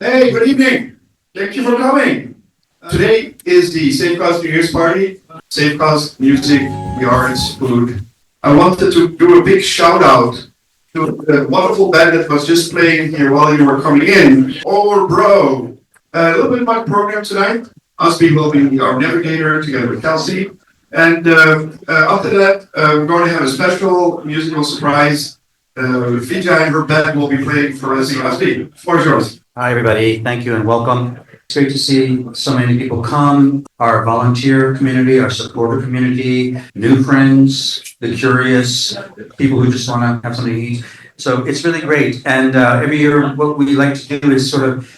Hey, good evening. Thank you for coming. Today is the Safe Cause New Year's party. Safe Cause music, the arts, food. I wanted to do a big shout out to the wonderful band that was just playing here while you were coming in. Oh, bro. A little bit about the program tonight. Osby will be our navigator together with Kelsey. And after that, we're going to have a special musical surprise. Vijay and her band will be playing for us. Osby, floor is yours. Hi, everybody. Thank you and welcome. It's great to see so many people come, our volunteer community, our supporter community, new friends, the curious, people who just want to have something to eat. So it's really great. And every year, what we like to do is sort of,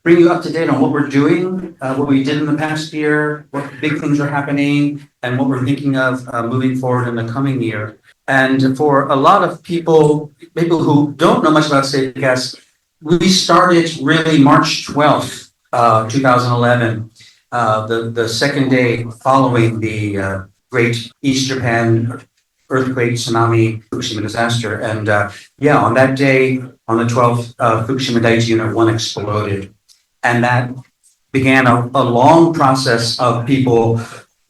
bring you up to date on what we're doing, what we did in the past year, what big things are happening, and what we're thinking of moving forward in the coming year. And for a lot of people who don't know much about SafeCast, we started really March 12th, 2011, the second day following the great East Japan earthquake, tsunami, Fukushima disaster. And on that day, on the 12th, Fukushima Daiichi Unit 1 exploded. And that began a long process of people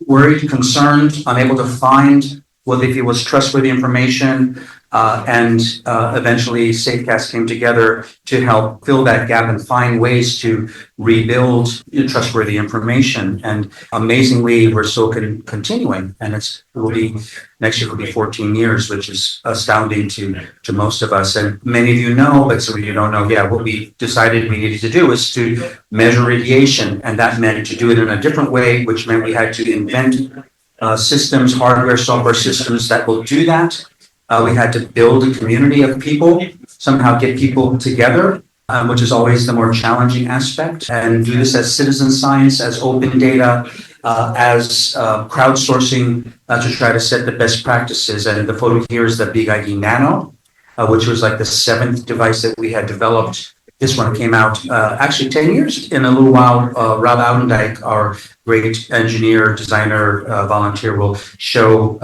worried, concerned, unable to find what they feel was trustworthy information. And eventually SafeCast came together to help fill that gap and find ways to rebuild trustworthy information. And amazingly, we're still continuing. And next year will be 14 years, which is astounding to most of us. And many of you know, but some of you don't know, what we decided we needed to do was to measure radiation. And that meant to do it in a different way, which meant we had to invent systems, hardware, software systems that will do that. We had to build a community of people, somehow get people together, which is always the more challenging aspect, and do this as citizen science, as open data, as crowdsourcing to try to set the best practices. And the photo here is the Big ID Nano, which was like the 7th device that we had developed. This one came out actually 10 years in a little while. Rob Oudendijk, our great engineer, designer, volunteer, will show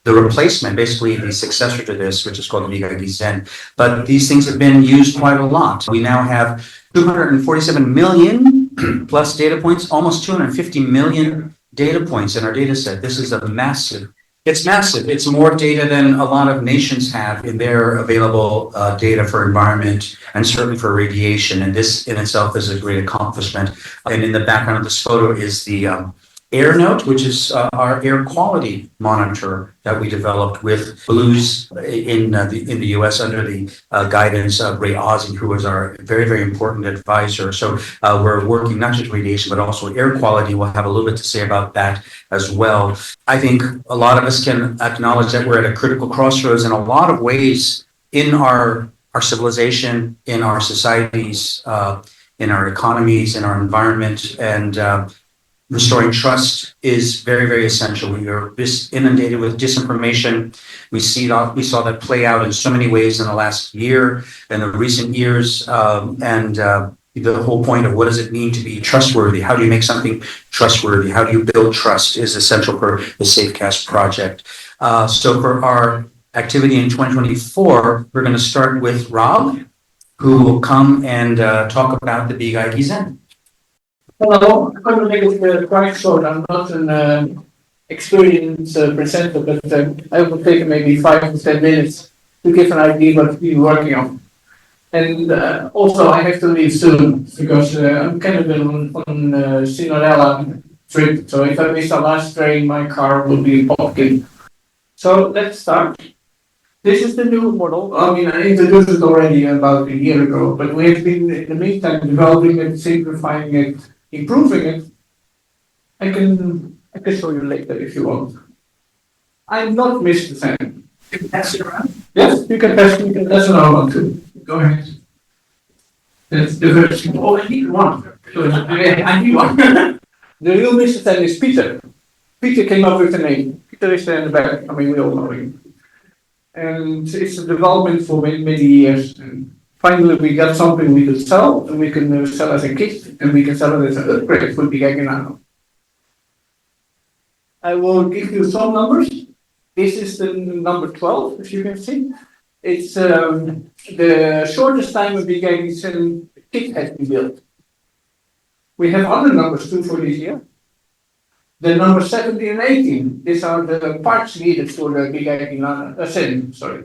the replacement, basically the successor to this, which is called the Big ID Zen. But these things have been used quite a lot. We now have 247 million plus data points, almost 250 million data points in our data set. This is it's massive. It's more data than a lot of nations have in their available data for environment and certainly for radiation. And this in itself is a great accomplishment. And in the background of this photo is the AirNote, which is our air quality monitor that we developed with Blues in the U.S. under the guidance of Ray Ozzie, who was our very, very important advisor. So we're working not just radiation, but also air quality. We'll have a little bit to say about that as well. I think a lot of us can acknowledge that we're at a critical crossroads in a lot of ways in our civilization, in our societies, in our economies, in our environment, and restoring trust is very, very essential. We are inundated with disinformation. We saw that play out in so many ways in the last year and the recent years. The whole point of what does it mean to be trustworthy? How do you make something trustworthy? How do you build trust is essential for the SafeCast project. So for our activity in 2024, we're going to start with Rob, who will come and talk about the Big ID Zen. Hello, I'm going to make it quite short. I'm not an experienced presenter, but I will take maybe 5 to 10 minutes to give an idea what we're working on. And also, I have to leave soon because I'm kind of on Cinderella trip. So if I miss the last train, my car will be popping. So let's start. This is the new model. I mean, I introduced it already about a year ago, but we have been in the meantime developing it, simplifying it, improving it. I can show you later if you want. I'm not Mr. Zen. You can pass it around? Yes, you can pass it. That's what I want to. Go ahead. That's the version. Oh, I need one. I need one. The real Mr. Zen is Peter. Peter came up with the name. Peter is there in the back. I mean, we all know him. And it's a development for many years. And finally, we got something we could sell, and we can sell as a kit, and we can sell it as an upgrade for Big ID Nano. I will give you some numbers. This is the number 12, as you can see. It's the shortest time a Big ID Zen kit has been built. We have other numbers too for this year. The number 17 and 18, these are the parts needed for the big IP 7, sorry.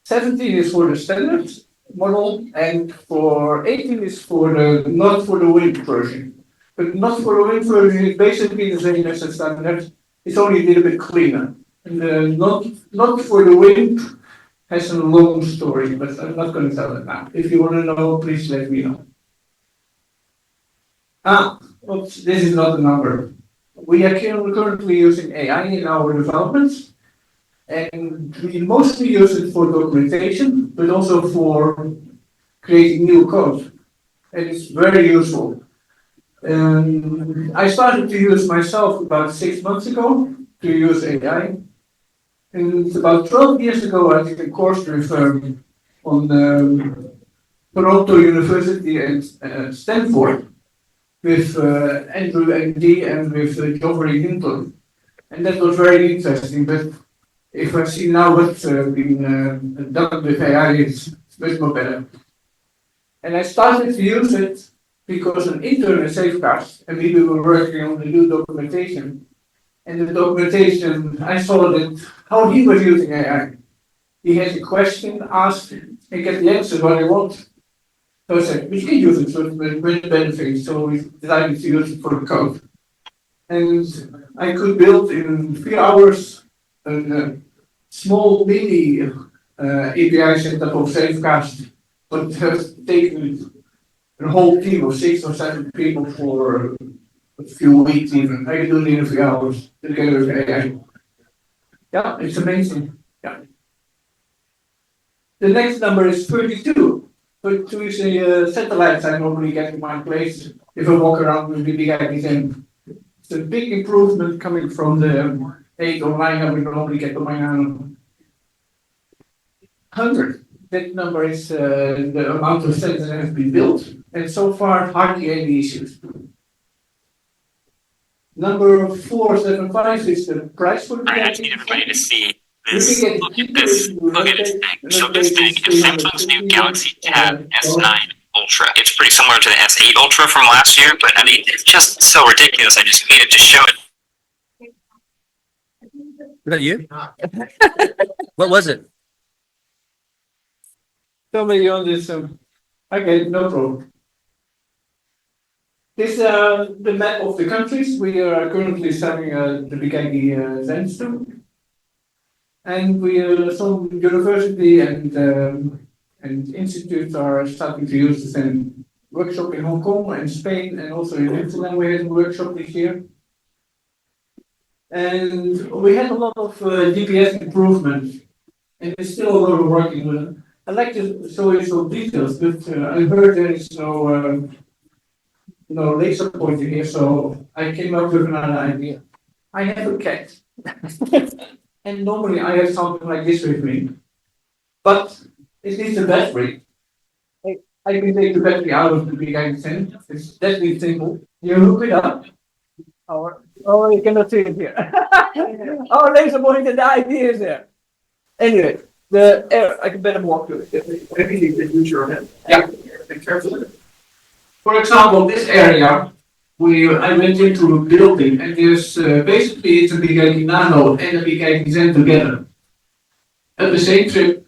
17 is for the standard model, and for 18 is for the not for the wind version. But not for the wind version is basically the same as the standard. It's only a little bit cleaner. And not for the wind has a long story, but I'm not going to tell it now. If you want to know, please let me know. Oops, this is not the number. We are currently using AI in our developments, and we mostly use it for documentation, but also for creating new code. And it's very useful. I started to use myself about 6 months ago to use AI. And about 12 years ago, I did a course with on Toronto University and Stanford with Andrew MD and with Geoffrey Hinton. And that was very interesting. But if I see now what's been done with AI, it's much more better. And I started to use it because an intern at Safecast and we were working on the new documentation. And the documentation, I saw that how he was using AI. He has a question, asked, and get the answer what I want. So I said, we can use it for benefits, so we decided to use it for the code. And I could build in 3 hours a small mini API setup of Safecast, but it has taken a whole team of 6 or 7 people for a few weeks even. I can do it in a few hours together with AI. Yeah, it's amazing. Yeah. The next number is 32. 32 is a satellite I normally get in my place if I walk around with the big IPs. It's a big improvement coming from the 8 or 9 that we normally get on my own. 100. That number is the amount of sensors that have been built, and so far hardly any issues. Number 475 is the price for the I just need everybody to see this. Look at this. Look at its thing. So this thing is Samsung's new Galaxy Tab S9 Ultra. It's pretty similar to the S8 Ultra from last year, but I mean, it's just so ridiculous. I just needed to show it. Is that you? What was it? Somebody on this, okay, no problem. This is the map of the countries. We are currently studying the BKG Zenstone. And some university and institutes are starting to use the same workshop in Hong Kong and Spain, and also in Amsterdam we had a workshop this year. And we had a lot of DPS improvements, and there's still a lot of working with it. I'd like to show you some details, but I heard there is no laser pointer here, so I came up with another idea. I have a cat, and normally I have something like this with me, but it needs a battery. I can take the battery out of the big accent. It's deadly simple. You hook it up. Oh, you cannot see it here. Oh, laser pointer, the idea is there. Anyway, the air, I can better walk to it. Maybe you can use your hand. Yeah, be careful. For example, this area, I went into a building, and there's basically it's a BKG Nano and a BKG Zen together. At the same trip,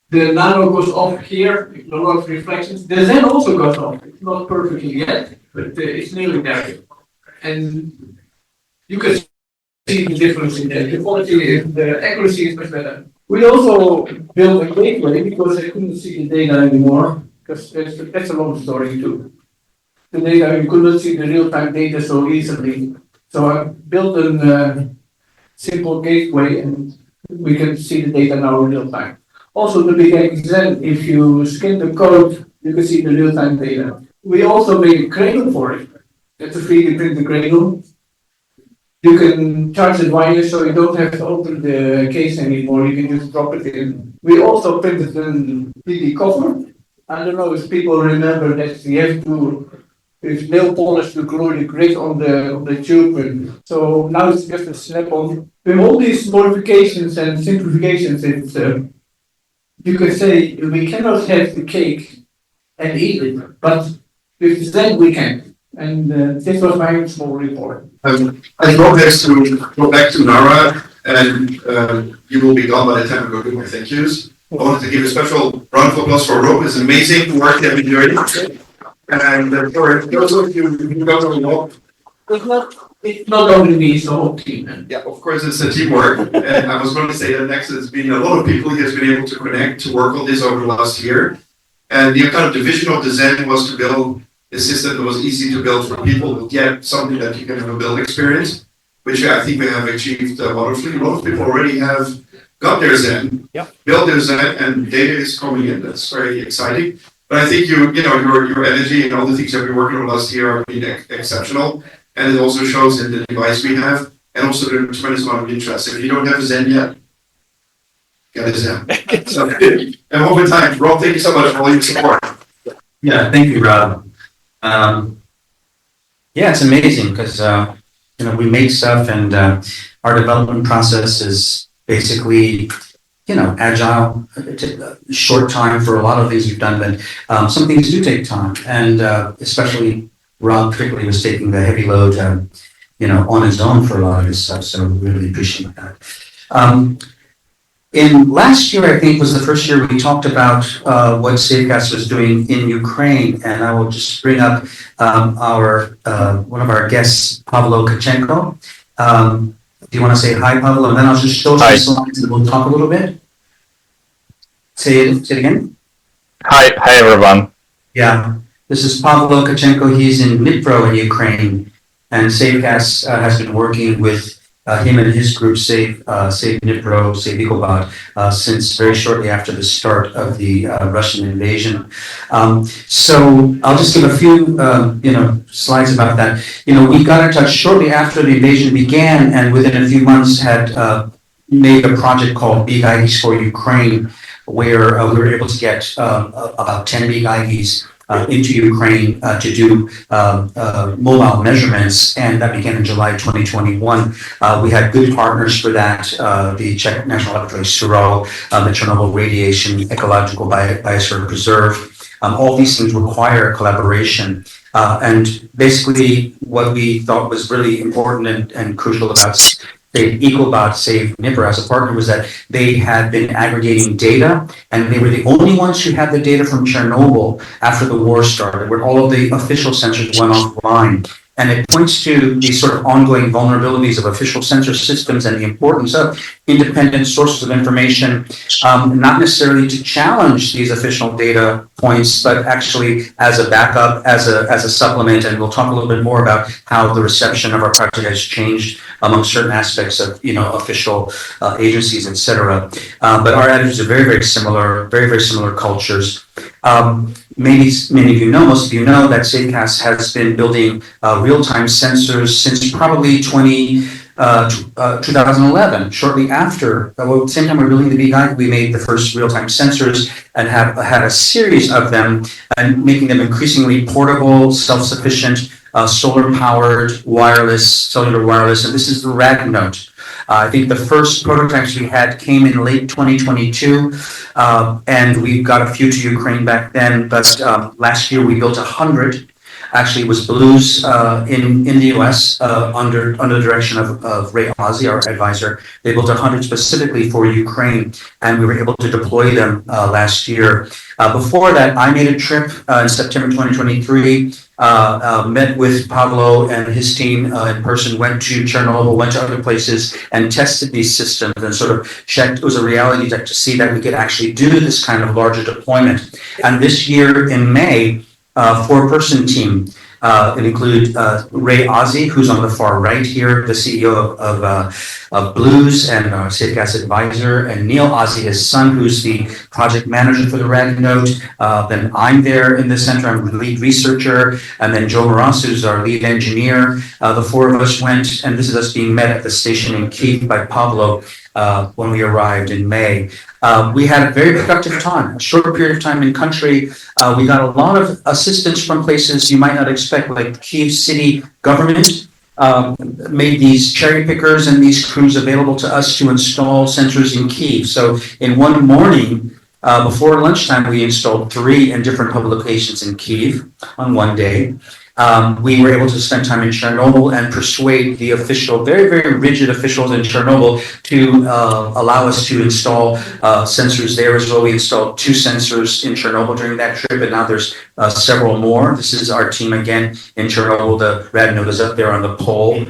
the Nano goes off here, a lot of reflections. The Zen also goes off. It's not perfectly yet, but it's nearly there. And you can see the difference in that. The quality, the accuracy is much better. We also built a gateway because I couldn't see the data anymore, because that's a long story too. The data, you couldn't see the real-time data so easily. So I built a simple gateway and we can see the data now in real time. Also the BKG Zen, if you scan the code, you can see the real-time data. We also made a cradle for it. That's a 3D printed cradle. You can charge it wireless, so you don't have to open the case anymore. You can just drop it in. We also printed a 3D cover. I don't know if people remember that you have to with nail polish to glue the grid on the tube. And so now it's just a snap-on. With all these modifications and simplifications, it's you can say we cannot have the cake and eat it, but with Zen weekend. And this was my small report. I go back to Nara, and you will be gone by the time I go do my thank yous. I wanted to give a special round of applause for Rob. It's amazing work they've been doing. And for those of you who don't know, It's not only me, it's the whole team. yeah, of course, it's a teamwork. And I was going to say that next has been a lot of people he has been able to connect to work on this over the last year. And the kind of division of the Zen was to build a system that was easy to build for people, but yet something that you can have a build experience, which I think we have achieved wonderfully. A lot of people already have got their Zen, built their Zen, and data is coming in. That's very exciting. But I think your energy and all the things that we're working on last year are being exceptional. And it also shows in the device we have, and also the tremendous amount of interest. If you don't have a Zen yet, get a Zen. So, and one more time, Rob, thank you so much for all your support. Yeah, thank you, Rob. Yeah, it's amazing because, we make stuff and our development process is basically, agile, short time for a lot of things we've done, but some things do take time. And especially Rob particularly was taking the heavy load, on his own for a lot of this stuff. So we really appreciate that. In last year, I think was the first year we talked about what Safecast was doing in Ukraine, and I will just bring up one of our guests, Pavlo Kachenko. Do you want to say hi, Pavlo? And then I'll just show some slides and we'll talk a little bit. Say it again. Hi everyone. Yeah, this is Pavlo Kachenko. He's in Dnipro in Ukraine, and Safecast has been working with him and his group, Save Dnipro, Save Ecobat, since very shortly after the start of the Russian invasion. So I'll just give a few, slides about that. We got in touch shortly after the invasion began, and within a few months had made a project called Big IVs for Ukraine, where we were able to get about 10 big IVs into Ukraine to do mobile measurements, and that began in July 2021. We had good partners for that, the Czech National Laboratory SURO, the Chernobyl Radiation Ecological Biosphere Preserve. All these things require collaboration. And basically what we thought was really important and crucial about Save Ecobat, Save Dnipro as a partner was that they had been aggregating data, and they were the only ones who had the data from Chernobyl after the war started, where all of the official sensors went offline. And it points to these sort of ongoing vulnerabilities of official sensor systems and the importance of independent sources of information, not necessarily to challenge these official data points, but actually as a backup, as a supplement. And we'll talk a little bit more about how the reception of our project has changed among certain aspects of, official agencies, etc. But our attitudes are very, very similar, very, very similar cultures. Maybe many of you know, most of you know that Safecast has been building real-time sensors since probably 2011. Shortly after, at the same time we're building the Big Eye, we made the first real-time sensors and have had a series of them and making them increasingly portable, self-sufficient, solar-powered, cellular wireless, and this is the RagNote. I think the first prototypes we had came in late 2022, and we got a few to Ukraine back then, but last year we built 100. Actually, it was Blues in the US under the direction of Ray Ozzie, our advisor. They built 100 specifically for Ukraine, and we were able to deploy them last year. Before that, I made a trip in September 2023, met with Pavlo and his team in person, went to Chernobyl, went to other places, and tested these systems and sort of checked. It was a reality check to see that we could actually do this kind of larger deployment. And this year in May, 4-person team. It include Ray Ozzie, who's on the far right here, the CEO of Blues and our Safecast advisor, and Neil Ozzie, his son, who's the project manager for the RagNote. Then I'm there in the center, I'm the lead researcher, and then Joe Moras, who's our lead engineer. The 4 of us went, and this is us being met at the station in Kyiv by Pavlo when we arrived in May. We had a very productive time, a short period of time in country. We got a lot of assistance from places you might not expect, like Kyiv city government made these cherry pickers and these crews available to us to install sensors in Kyiv. So in one morning, Before lunchtime, we installed 3 in different public locations in Kyiv on one day. We were able to spend time in Chernobyl and persuade the official, very, very rigid officials in Chernobyl to allow us to install sensors there as well. We installed 2 sensors in Chernobyl during that trip, and now there's several more. This is our team again in Chernobyl. The Radnov is up there on the pole.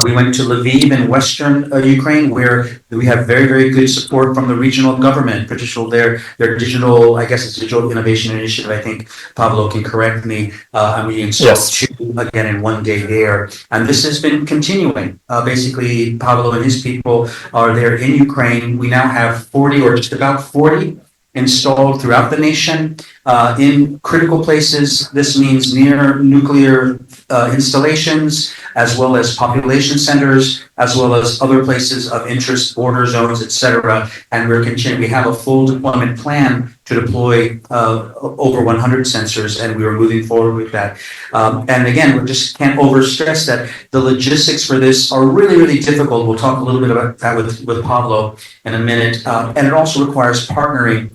We went to Lviv in western Ukraine, where we have very, very good support from the regional government, particularly their digital, I guess it's digital innovation initiative. I think Pavlo can correct me. And we installed Yes. 2 again in one day there. And this has been continuing. Basically, Pavlo and his people are there in Ukraine. We now have 40 or just about 40 installed throughout the nation in critical places. This means near nuclear installations, as well as population centers, as well as other places of interest, border zones, etc. And we're continuing. We have a full deployment plan to deploy over 100 sensors, and we are moving forward with that. And again, we just can't overstress that the logistics for this are really, really difficult. We'll talk a little bit about that with Pavlo in a minute. And it also requires partnering.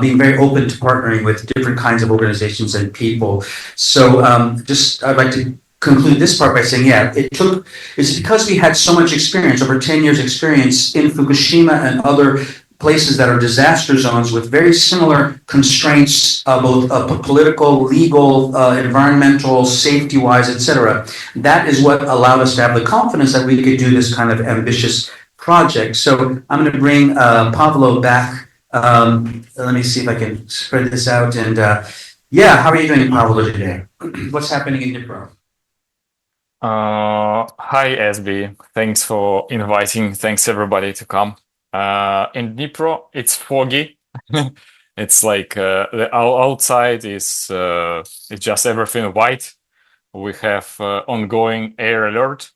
Being very open to partnering with different kinds of organizations and people. So I'd like to conclude this part by saying, it's because we had so much experience, over 10 years experience in Fukushima and other places that are disaster zones with very similar constraints, both political, legal, environmental, safety-wise, etc. That is what allowed us to have the confidence that we could do this kind of ambitious project. So I'm going to bring Pavlo back. Let me see if I can spread this out. And how are you doing, Pavlo, today? What's happening in Dnipro? Hi, SB. Thanks for inviting. Thanks everybody to come. In Dnipro, it's foggy. It's like the outside is it's just everything white. We have ongoing air alert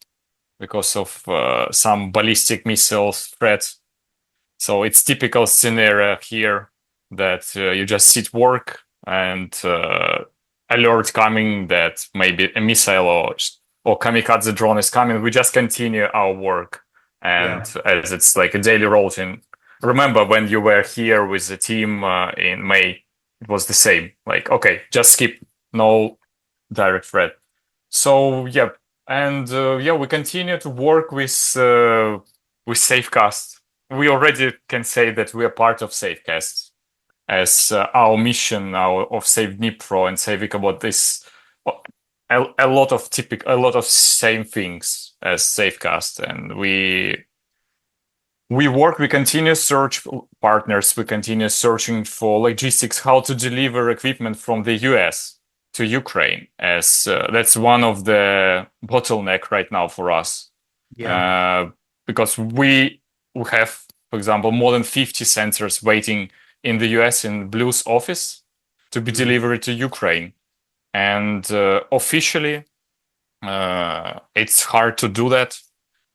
because of some ballistic missiles threat. So it's typical scenario here that you just sit work and alert coming that maybe a missile or kamikaze drone is coming. We just continue our work, and as it's like a daily routine. Remember when you were here with the team in May, it was the same. Like, okay, just skip, no direct threat. So we continue to work with Safecast. We already can say that we are part of Safecast, as our mission of Save Dnipro and Save Ikabod this a lot of same things as Safecast, and we continue search partners, we continue searching for logistics, how to deliver equipment from the US to Ukraine, as that's one of the bottleneck right now for us. Because we have, for example, more than 50 sensors waiting in the US in Blue's office to be delivered to Ukraine. And officially, it's hard to do that,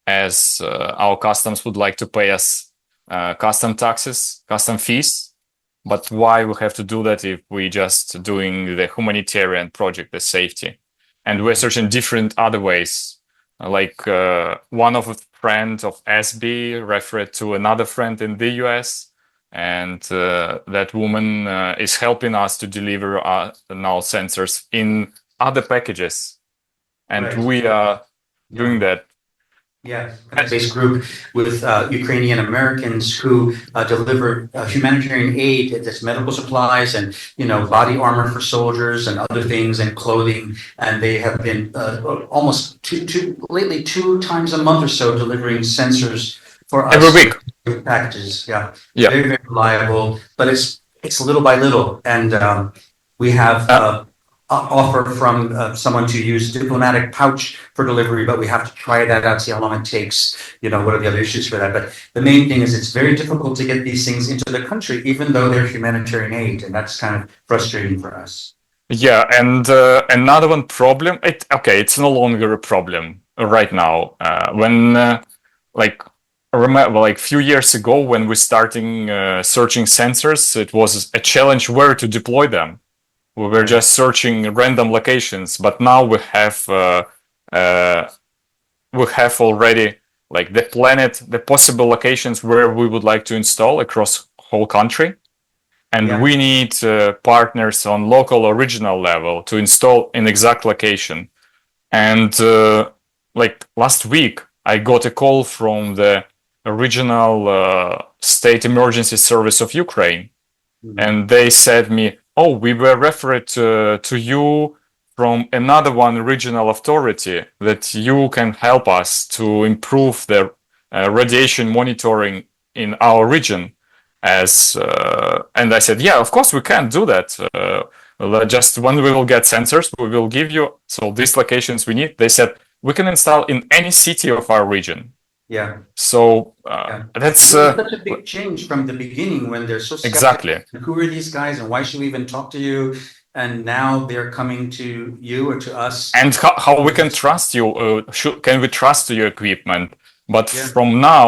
as our customs would like to pay us custom taxes, custom fees. But why we have to do that if we just doing the humanitarian project, the safety? And we're searching different other ways. Like one of a friend of SB referred to another friend in the US, and that woman is helping us to deliver now sensors in other packages, and we are doing that. Based group with Ukrainian Americans who deliver humanitarian aid, that's medical supplies and body armor for soldiers and other things and clothing, and they have been almost lately 2 times a month or so delivering sensors for us every week. Packages. Very, very reliable, but it's little by little, and we have offer from someone to use diplomatic pouch for delivery, but we have to try that out, see how long it takes, what are the other issues for that. But the main thing is it's very difficult to get these things into the country, even though they're humanitarian aid, and that's kind of frustrating for us. And another one problem, it's no longer a problem right now. Remember, like few years ago when we're starting searching sensors, it was a challenge where to deploy them. We were just searching random locations, but now we have already like the possible locations where we would like to install across whole country, and Yeah. we need partners on local or regional level to install in exact location. And like last week, I got a call from the regional state emergency service of Ukraine, and they said me, "Oh, we were referred to you from another one regional authority that you can help us to improve the radiation monitoring in our region." And I said, "Yeah, of course we can do that. Just when we will get sensors, we will give you so these locations we need." They said we can install in any city of our region. Yeah. So that's It's such a big change from the beginning when they're so skeptical. exactly. Who are these guys and why should we even talk to you? And now they're coming to you or to us. And how we can trust you? Can we trust your equipment? But Yeah. from now,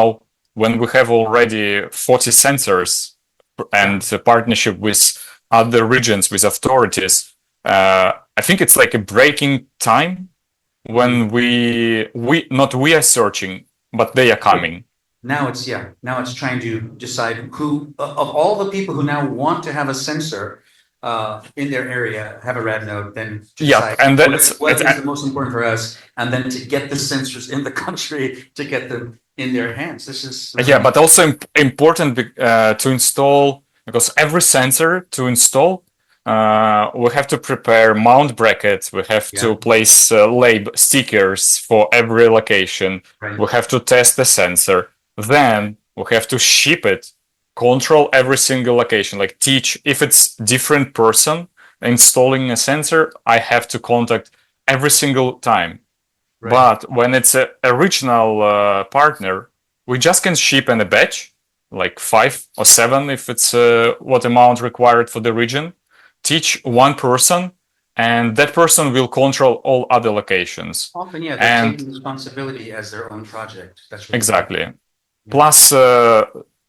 when we have already 40 sensors and a partnership with other regions, with authorities, I think it's like a breaking time when we are searching, but they are coming. Now it's trying to decide who, of all the people who now want to have a sensor in their area, have a rad node, then to Yeah, decide and that's what is the most important for us, and then to get the sensors in the country, to get them in their hands. This is yeah, but also important to install, because every sensor to install, we have to prepare mount brackets. We have to place stickers for every location. Right. We have to test the sensor. Then we have to ship it, control every single location, like teach. If it's different person installing a sensor, I have to contact every single time. Right. But when it's a regional partner, we just can ship in a batch, like 5 or 7 if it's what amount required for the region. Teach one person, and that person will control all other locations. Often, yeah, they're And- taking responsibility as their own project. That's really Exactly. Plus,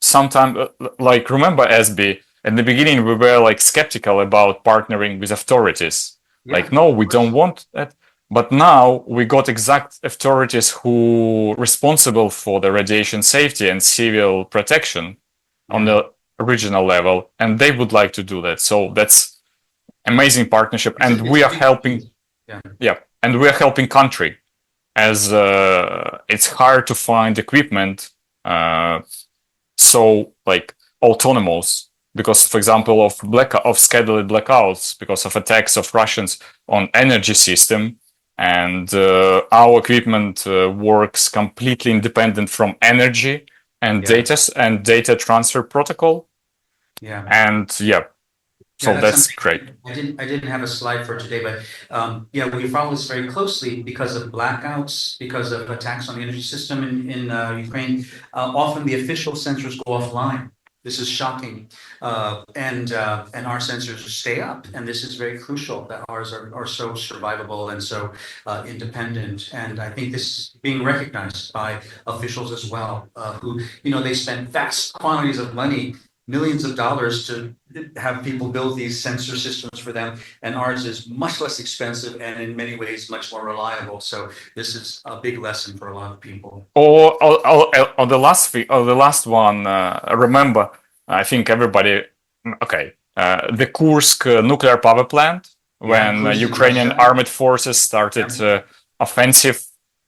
sometimes, like remember SB, in the beginning we were like skeptical about partnering with authorities. Yeah, Like, no, we don't want that. But now we got exact authorities who responsible for the radiation safety and civil protection on the regional level, and they would like to do that. So that's amazing partnership, and It's we a are big- helping. Yeah. And we are helping country, as it's hard to find equipment so like autonomous, because for example of scheduled blackouts because of attacks of Russians on energy system, and our equipment works completely independent from energy and data transfer protocol, Yeah. and so Yeah, that's something great. I didn't have a slide for today, but we follow this very closely because of blackouts, because of attacks on the energy system in Ukraine. Often the official sensors go offline. This is shocking, and our sensors stay up, and this is very crucial that ours are so survivable and so independent. And I think this is being recognized by officials as well, who they spend vast quantities of money, millions of dollars to have people build these sensor systems for them, and ours is much less expensive and in many ways much more reliable. So this is a big lesson for a lot of people. Or on the last one, remember, I think everybody, the Kursk nuclear power plant, when Kursk, Ukrainian Russia. armed forces started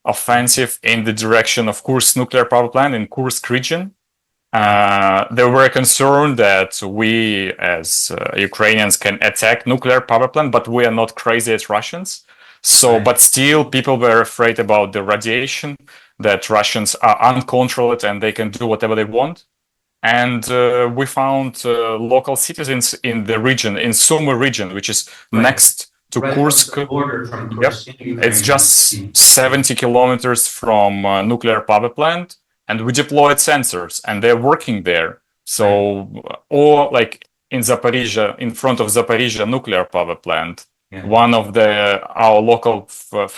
offensive in the direction of Kursk nuclear power plant in Kursk region. They were concerned that we as Ukrainians can attack nuclear power plant, but we are not crazy as Russians. So, but still people were afraid about the radiation, that Russians are uncontrolled and they can do whatever they want. And we found local citizens in the region, in Sumy region, which is next to Kursk. Border from Kursk in Ukraine. It's just 70 kilometers from nuclear power plant. And we deployed sensors, and they're working there. So, or like in Zaporizhia, in front of Zaporizhia nuclear power plant, one of our local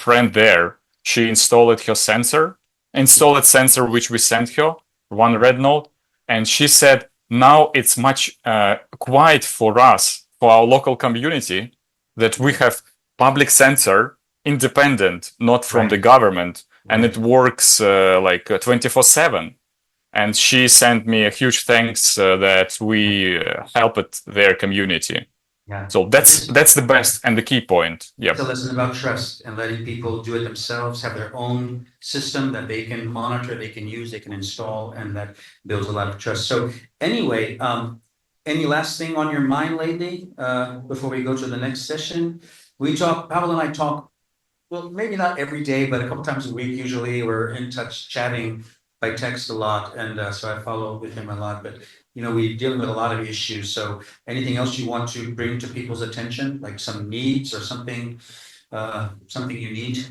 friend there, she installed sensor which we sent her, one red node, and she said now it's much quiet for us, for our local community, that we have public sensor, independent, not from the government. And it works like 24/7. and she sent me a huge thanks that we helped their community. Yeah. So that's the best and the key point. Yeah. It's a lesson about trust and letting people do it themselves, have their own system that they can monitor, they can use, they can install, and that builds a lot of trust. So anyway, any last thing on your mind lately, before we go to the next session? Pavel and I talk, well, maybe not every day, but a couple times a week usually. We're in touch, chatting by text a lot, and so I follow with him a lot, but we're dealing with a lot of issues. So anything else you want to bring to people's attention, like some needs or something you need?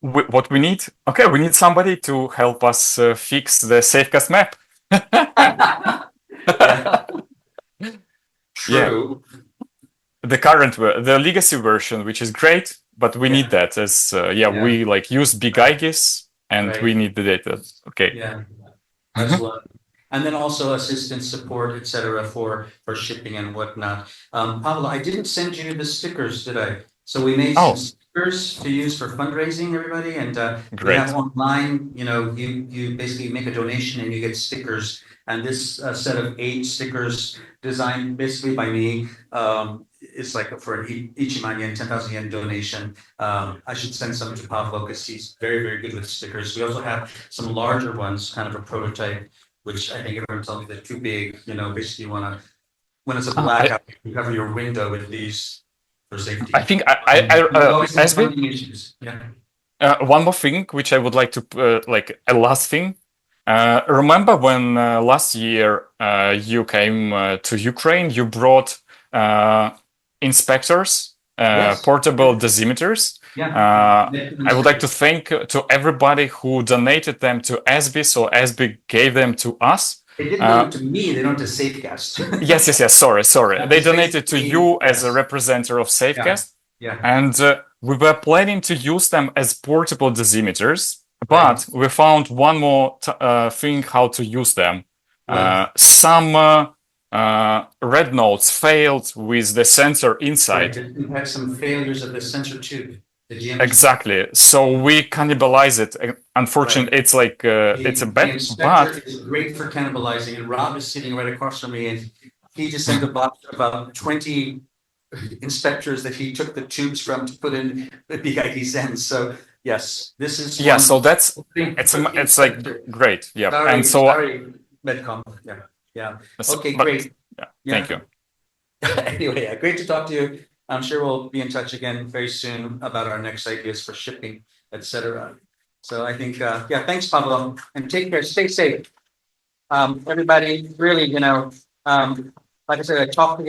What we need? Okay, we need somebody to help us fix the Safecast map. True. The legacy version, which is great, but we need that as we use big IGES and we need the data. Okay. Yeah. Excellent. And then also assistance, support, etc. for shipping and whatnot. Pavel, I didn't send you the stickers, did I? So we made some stickers to use for fundraising, everybody, and we have online. You basically make a donation and you get stickers. And this set of 8 stickers designed basically by me. It's like for an Ichiman yen, 10,000 yen donation. I should send some to Pavlo because he's very, very good with stickers. We also have some larger ones, kind of a prototype, which I think everyone tells me they're too big. Basically you want to, when it's a blackout, you cover your window with these for safety. I think one more thing, which I would like to, a last thing. Remember when last year you came to Ukraine, you brought inspectors, portable dosimeters. I would like to thank to everybody who donated them to SB, so SB gave them to us. They didn't donate to me, they donated to Safecast. Yes, sorry. They donated to you as a representative of Safecast. Yeah. And we were planning to use them as portable dosimeters, but we found one more thing how to use them. Some red notes failed with the sensor inside. We had some failures of the sensor tube. Exactly. So we cannibalize it. Unfortunately, it's like it's a bet, but it's great for cannibalizing. And Rob is sitting right across from me, and he just sent a box of about 20 inspectors that he took the tubes from to put in the big ID sends. So yes, this is so that's it's like great. Yeah, and so Medcom. Yeah. Okay, but, great. Thank you. Anyway, great to talk to you. I'm sure we'll be in touch again very soon about our next ideas for shipping, etc. So I think, thanks, Pablo, and take care. Stay safe. Everybody, really, like I said, I talk to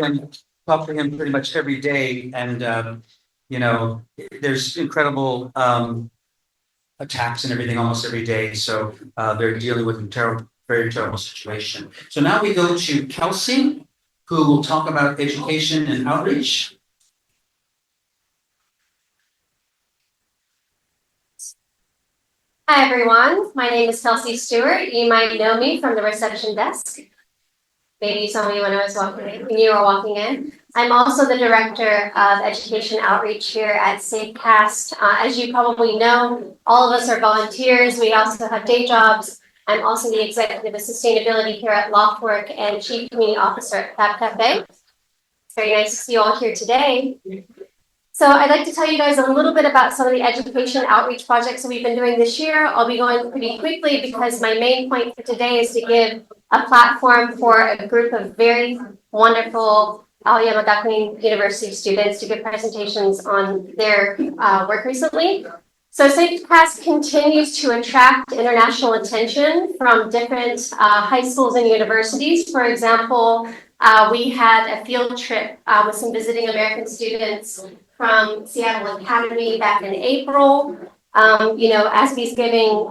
him pretty much every day, and there's incredible attacks and everything almost every day. So they're dealing with a very terrible situation. So now we go to Kelsey, who will talk about education and outreach. Hi, everyone. My name is Kelsey Stewart. You might know me from the reception desk. Maybe you saw me when you were walking in. I'm also the Director of Education Outreach here at Safecast. As you probably know, all of us are volunteers. We also have day jobs. I'm also the Executive of Sustainability here at Loftwork and Chief Community Officer at Fab Cafe. It's very nice to see you all here today. So I'd like to tell you guys a little bit about some of the education outreach projects that we've been doing this year. I'll be going pretty quickly because my main point for today is to give a platform for a group of very wonderful Aoyama Gakuin University students to give presentations on their work recently. So Safecast continues to attract international attention from different high schools and universities. For example, we had a field trip with some visiting American students from Seattle Academy back in April. ASB's giving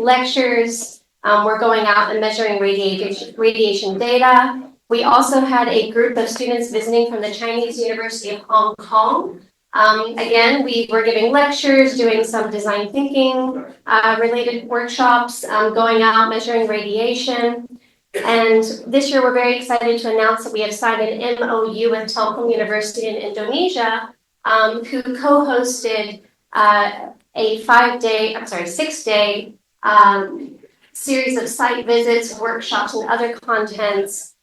lectures. We're going out and measuring radiation data. We also had a group of students visiting from the Chinese University of Hong Kong. Again, we were giving lectures, doing some design thinking related workshops, going out, measuring radiation. And this year, we're very excited to announce that we have signed an MOU with Telkom University in Indonesia, who co-hosted a 6-day series of site visits, workshops, and other contents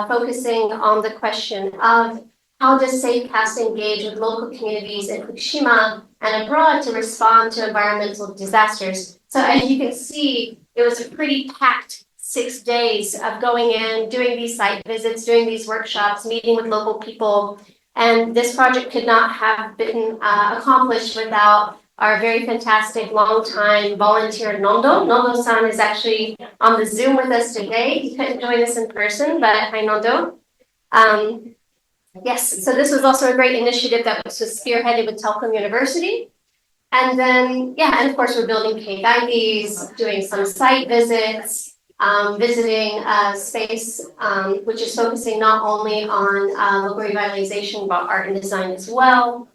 focusing on the question of how does SafeCast engage with local communities in Fukushima and abroad to respond to environmental disasters. So as you can see, it was a pretty packed 6 days of going in, doing these site visits, doing these workshops, meeting with local people. And this project could not have been accomplished without our very fantastic longtime volunteer Nondo. Nondo-san is actually on the Zoom with us today. He couldn't join us in person, but hi Nondo. Yes, so this was also a great initiative that was spearheaded with Telkom University. And then, yeah, and of course we're building cave IVs, doing some site visits, visiting a space which is focusing not only on local revitalization, but art and design as well.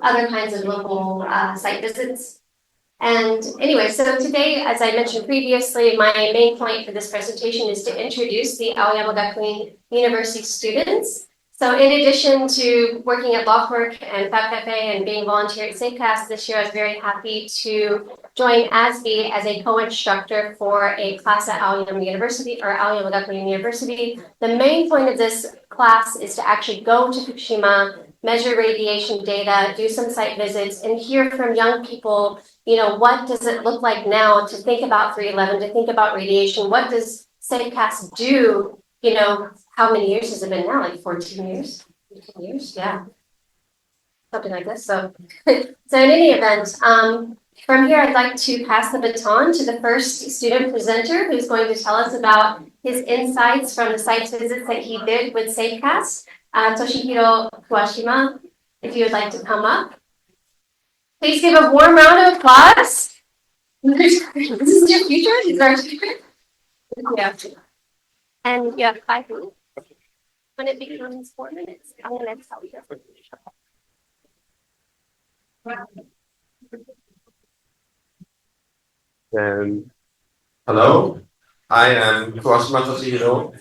Other kinds of local site visits. And anyway, so today, as I mentioned previously, my main point for this presentation is to introduce the Aoyama Gakuin University students. So in addition to working at LawFork and Fab Cafe and being volunteer at SafeCast this year, I was very happy to join ASBE as a co-instructor for a class at Aoyama University or Aoyama Gakuin University. The main point of this class is to actually go to Fukushima, measure radiation data, do some site visits, and hear from young people, you know, what does it look like now to think about 311, to think about radiation? What does SafeCast do? You know, how many years has it been now? Like 14 years? 15 years? Yeah. Something like this. So, so in any event, from here, I'd like to pass the baton to the first student presenter who's going to tell us about his insights from the site visits that he did with SafeCast. Toshihiro Kuwashima, if you would like to come up. Please give a warm round of applause. This is your future? This is our future? Yeah. And you have 5 minutes. When it becomes 4 minutes, I'm going to tell you. Hello, I am Kuwashima Toshihiro.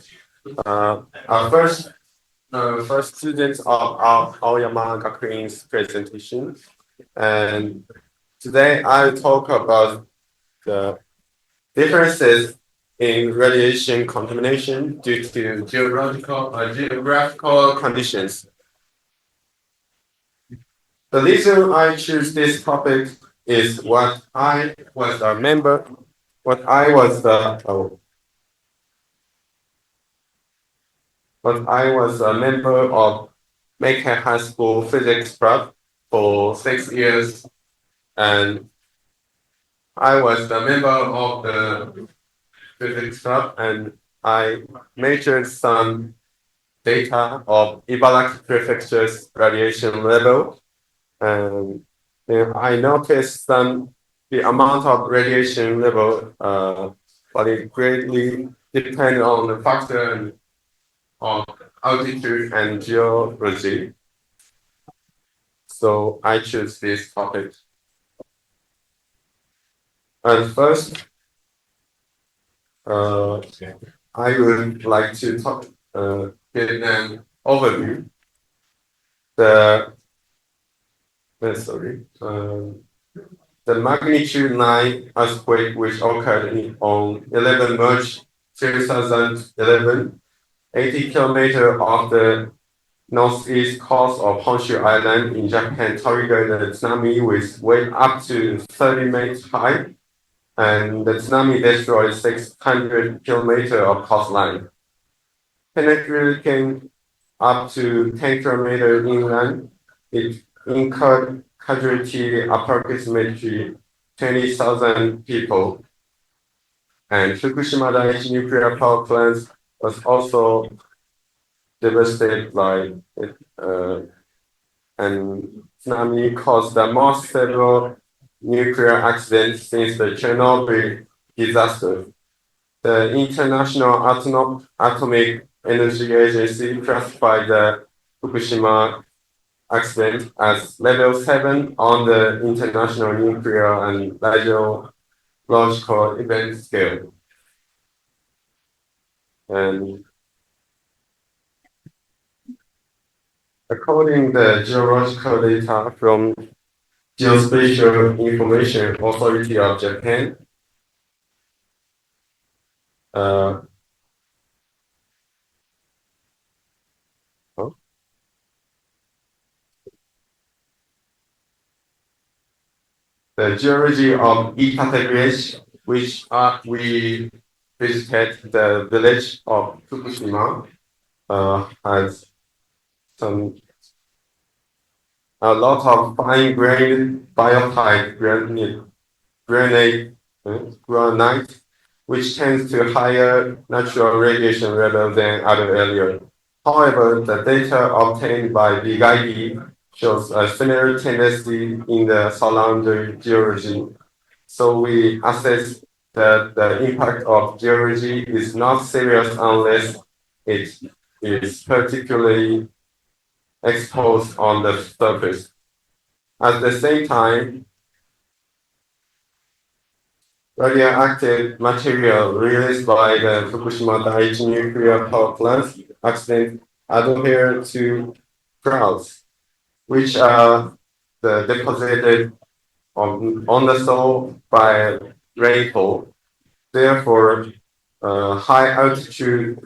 Our first student of our Aoyama Gakuin's presentation, and today I'll talk about the differences in radiation contamination due to geographical conditions. The reason I choose this topic is what I was a member of Meikei High School physics club for 6 years, and I was the member of the physics club, and I measured some data of Ibaraki Prefecture's radiation level, and I noticed the amount of radiation level, but it greatly depends on the factor of altitude and geology. So I choose this topic. And first, I would like to give an overview. The magnitude 9 earthquake, which occurred on 11 March 2011, 80 kilometers off the northeast coast of Honshu Island in Japan, triggered a tsunami with wave up to 30 meters high, and the tsunami destroyed 600 kilometers of coastline. Penetrating up to 10 kilometers inland, it incurred casualty approximately 20,000 people. And Fukushima Daiichi nuclear power plant was also devastated by it, and tsunami caused the most severe nuclear accident since the Chernobyl disaster. The International Atomic Energy Agency classified the Fukushima accident as level 7 on the International Nuclear and Radiological Event Scale. And according to the geological data from Geospatial Information Authority of Japan, Uh, oh. The geology of Itate Bridge, which we visited the village of Fukushima, has a lot of fine-grained biotite granite, which tends to higher natural radiation level than other areas. However, the data obtained by BGID shows a similar tendency in the surrounding geology. So we assess that the impact of geology is not serious unless it is particularly exposed on the surface. At the same time, radioactive material released by the Fukushima Daiichi nuclear power plant accident adhere to clouds, which are deposited on the soil by rainfall. Therefore, high altitude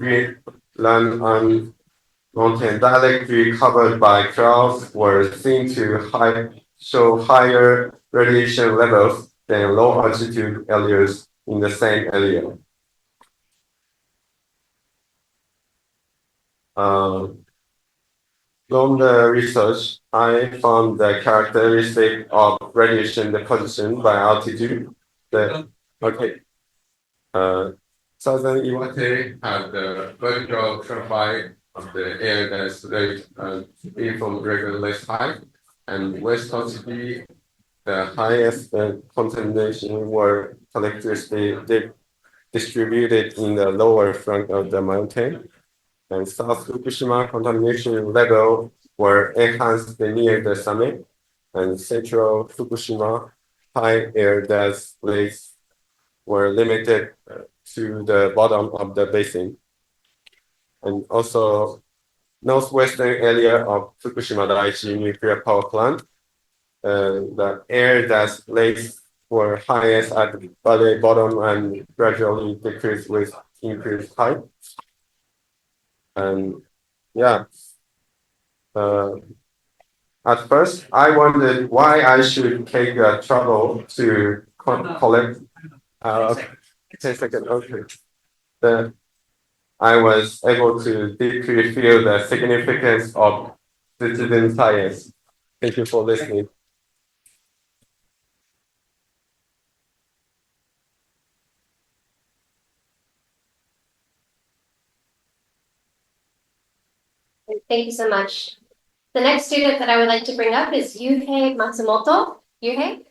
land and mountain directly covered by clouds were seen to show higher radiation levels than low altitude areas in the same area. From the research, I found the characteristic of radiation deposition by altitude. Southern Iwate had the vertical profile of the air that's from regular less high, and West Kosugi, the highest contamination were characteristically distributed in the lower flank of the mountain, and South Fukushima contamination level were enhanced near the summit, and Central Fukushima high air dust rates were limited to the bottom of the basin. And also, northwestern area of Fukushima Daiichi nuclear power plant, the air dust rates were highest at the very bottom and gradually decreased with increased height. And yeah, at first I wondered why I should take the trouble to collect. 10 seconds, okay. I was able to deeply feel the significance of citizen science. Thank you for listening. Thank you so much. The next student that I would like to bring up is Yuhei Matsumoto. Yuhei?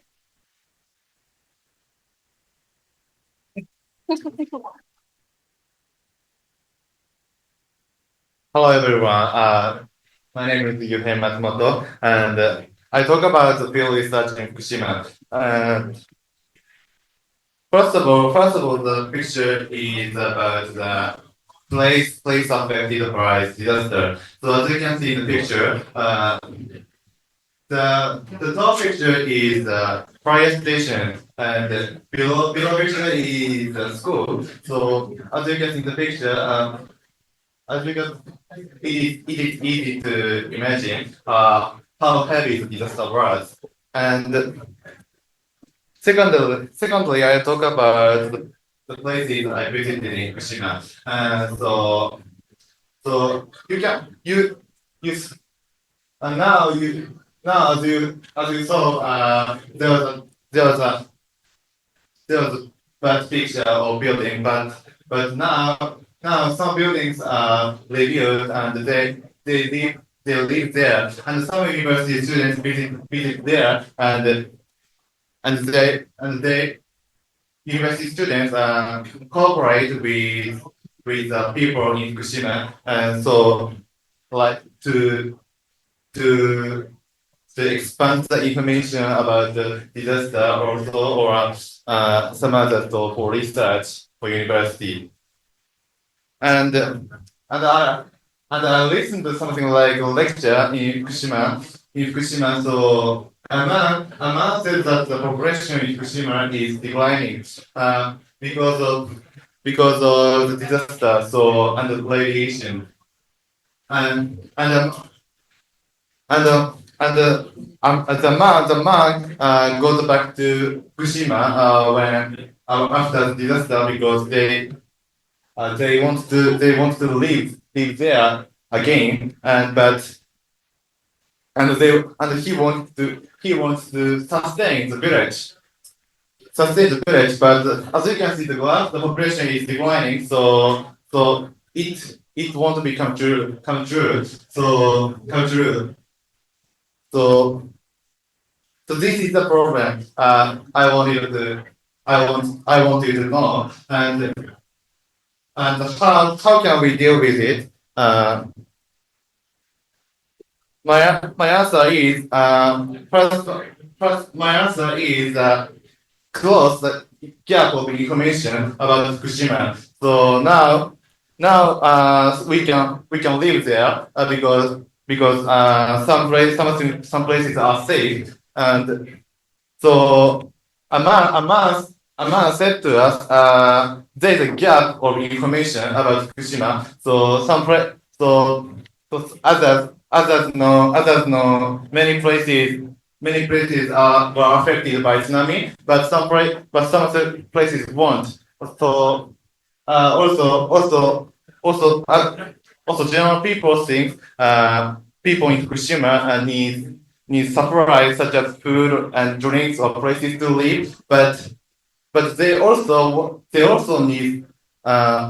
Hello everyone. My name is Yuhei Matsumoto, and I talk about the field research in Fukushima. First of all, the picture is about the place affected by disaster. So as you can see in the picture, the top picture is fire station, and below picture is the school. So as you can see in the picture, it is easy to imagine how heavy the disaster was. And secondly, I talk about the places I visited in Fukushima. So as you saw, there was a bad picture of building, but now some buildings are reviewed and they live there, and some university students visit there, and they university students cooperate with the people in Fukushima, and so like to expand the information about the disaster also, or some other for research for university. And I listened to something like a lecture in Fukushima. So a man said that the population in Fukushima is declining because because of the disaster, so and the radiation, and the man goes back to Fukushima when after the disaster because they want to live there again, and he wants to sustain the village. But as you can see the graph, the population is declining, so it won't become true. So this is the problem. I want you to know, and how can we deal with it? My answer is first my answer is close the gap of information about Fukushima. So now we can live there because some places are safe, and so a man said to us there's a gap of information about Fukushima. So others know many places were affected by tsunami, but some of the places won't. So also general people think people in Fukushima need supplies such as food and drinks or places to live, but they also need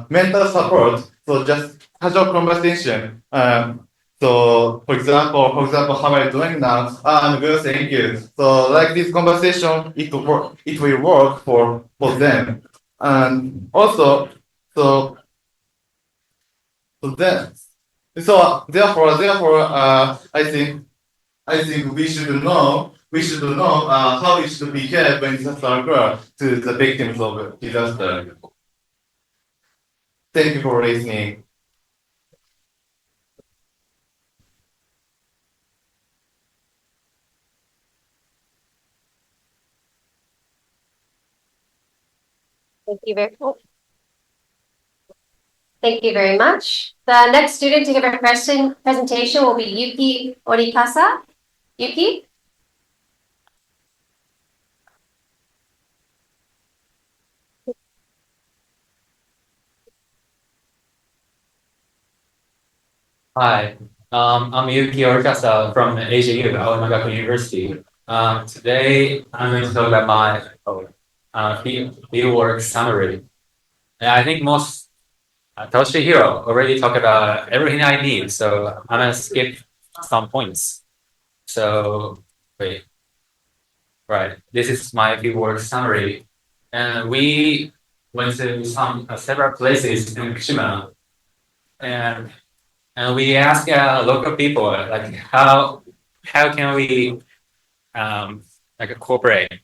mental support. So just casual conversation. So, for example, how are you doing now? I'm good, thank you. So, like this conversation, it will work for them. And also, therefore, I think we should know how we should behave when disaster occurs to the victims of disaster. Thank you for listening. Thank you very much. The next student to give a presentation will be Yuki Orikasa. Yuki? Hi, I'm Yuki Orikasa from AJU, Aomagaku University. Today I'm going to talk about my fieldwork summary. And I think most Toshihiro already talked about everything I need, so I'm gonna skip some points. So wait, right, this is my fieldwork summary, and we went to several places in Fukushima, and we asked local people like how can we like cooperate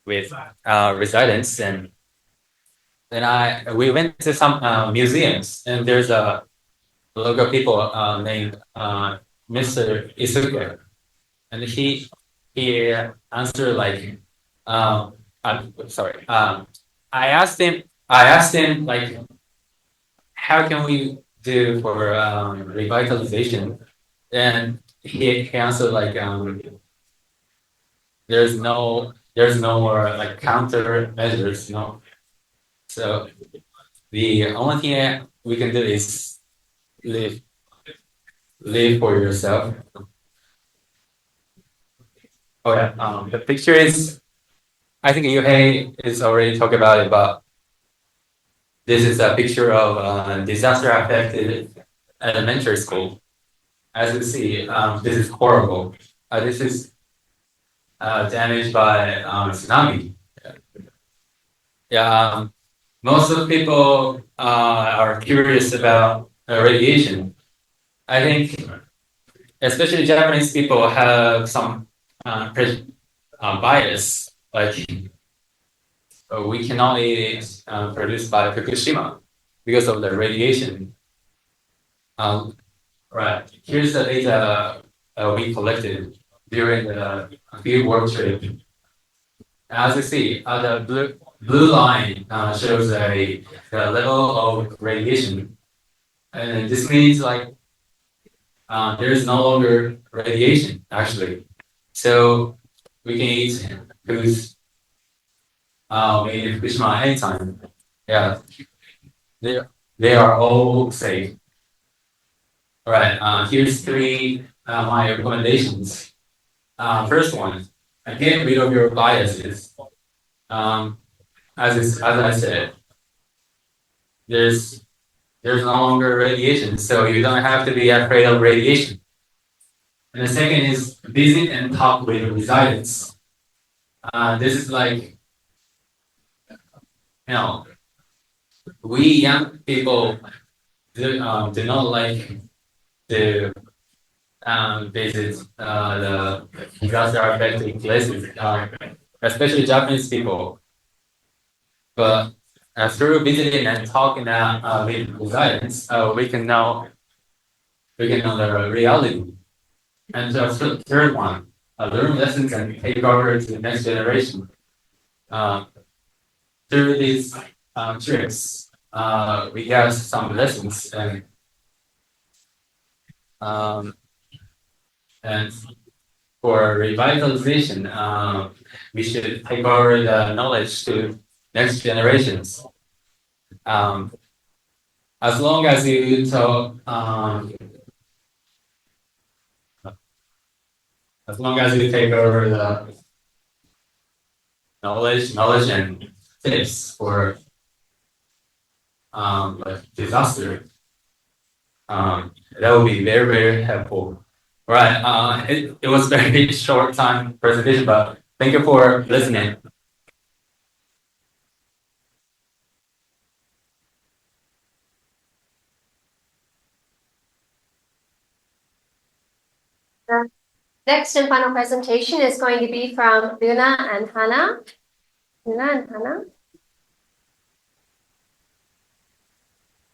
with residents, and then we went to some museums, and there's a local people named Mr. Isuke, and he answered like I'm sorry, I asked him like how can we do for revitalization, and he answered like there's no more like counter measures, so the only thing we can do is live for yourself. Oh yeah, the picture is, I think Yuhei is already talking about it, but this is a picture of disaster affected elementary school. As you see, this is horrible. This is damaged by tsunami. Yeah, most of the people are curious about radiation. I think, especially Japanese people, have some bias, like we can only produce by Fukushima because of the radiation. Right, here's the data we collected during the field work trip. As you see, the blue line shows the level of radiation, and this means like there is no longer radiation actually. So we can eat foods made in Fukushima anytime. Yeah, they are all safe. All right. Here's three my recommendations. First one, get rid of your biases. As I said, there's no longer radiation, so you don't have to be afraid of radiation. And the second is visit and talk with residents. This is like, we young people do not like to visit the disaster affected places, especially Japanese people. But through visiting and talking with residents, we can know the reality. And the third one, learn lessons and take over to the next generation. Through these trips, we got some lessons and for revitalization, we should take over the knowledge to next generations. As long as you talk, as long as you take over the knowledge and tips for like disaster, that would be very, very helpful. Right. It was very short time presentation, but thank you for listening. Next and final presentation is going to be from Luna and Hannah. Luna and Hannah.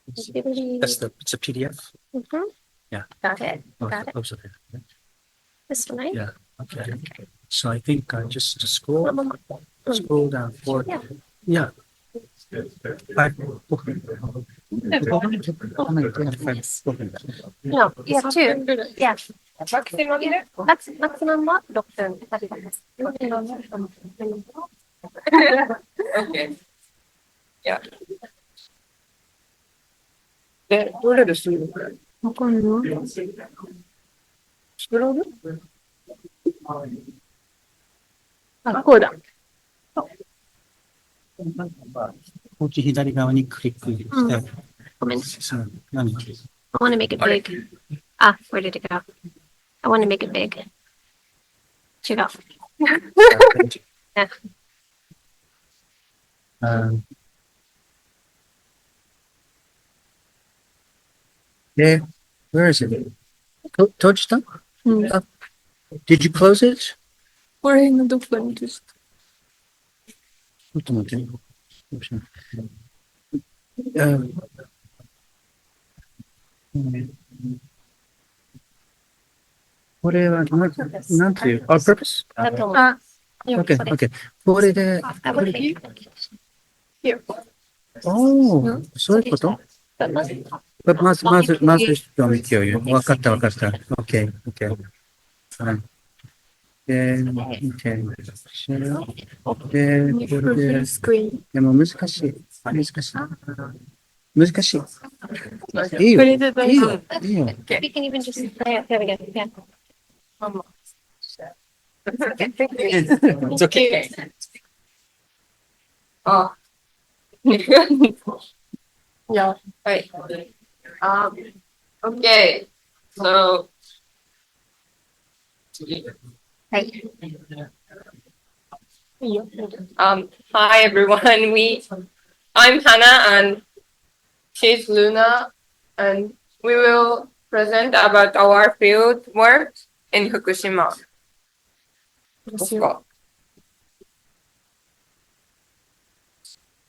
It's a PDF. Mhm. Yeah. Got it. Got it. Close it. This one, right? Yeah. Okay. So I think just to scroll down for yeah. No, you have two. Yeah. Maximum what? Doctor. Okay. Yeah. で、どれでするの？わかんない。スクロール？あ、こうだ。こっち左側にクリックして、ごめん。何 I want to make it big. Ah, where did it go? I want to make it big. 違う。Where is it? Touched up? Did you close it? ここら辺のどこかにです。ちょっと待って。これはなんていう？ purpose? だと思う。Okay, okay. これで、I would make it. Here. そういうこと？まず、共有。わかった。OK。はい。で、これで、でも難しい。いいよ。We can even just play it. There we go. Yeah. It's okay. Oh. Yeah, right. Okay. So hi everyone. I'm Hannah and she's Luna, and we will present about our field work in Fukushima.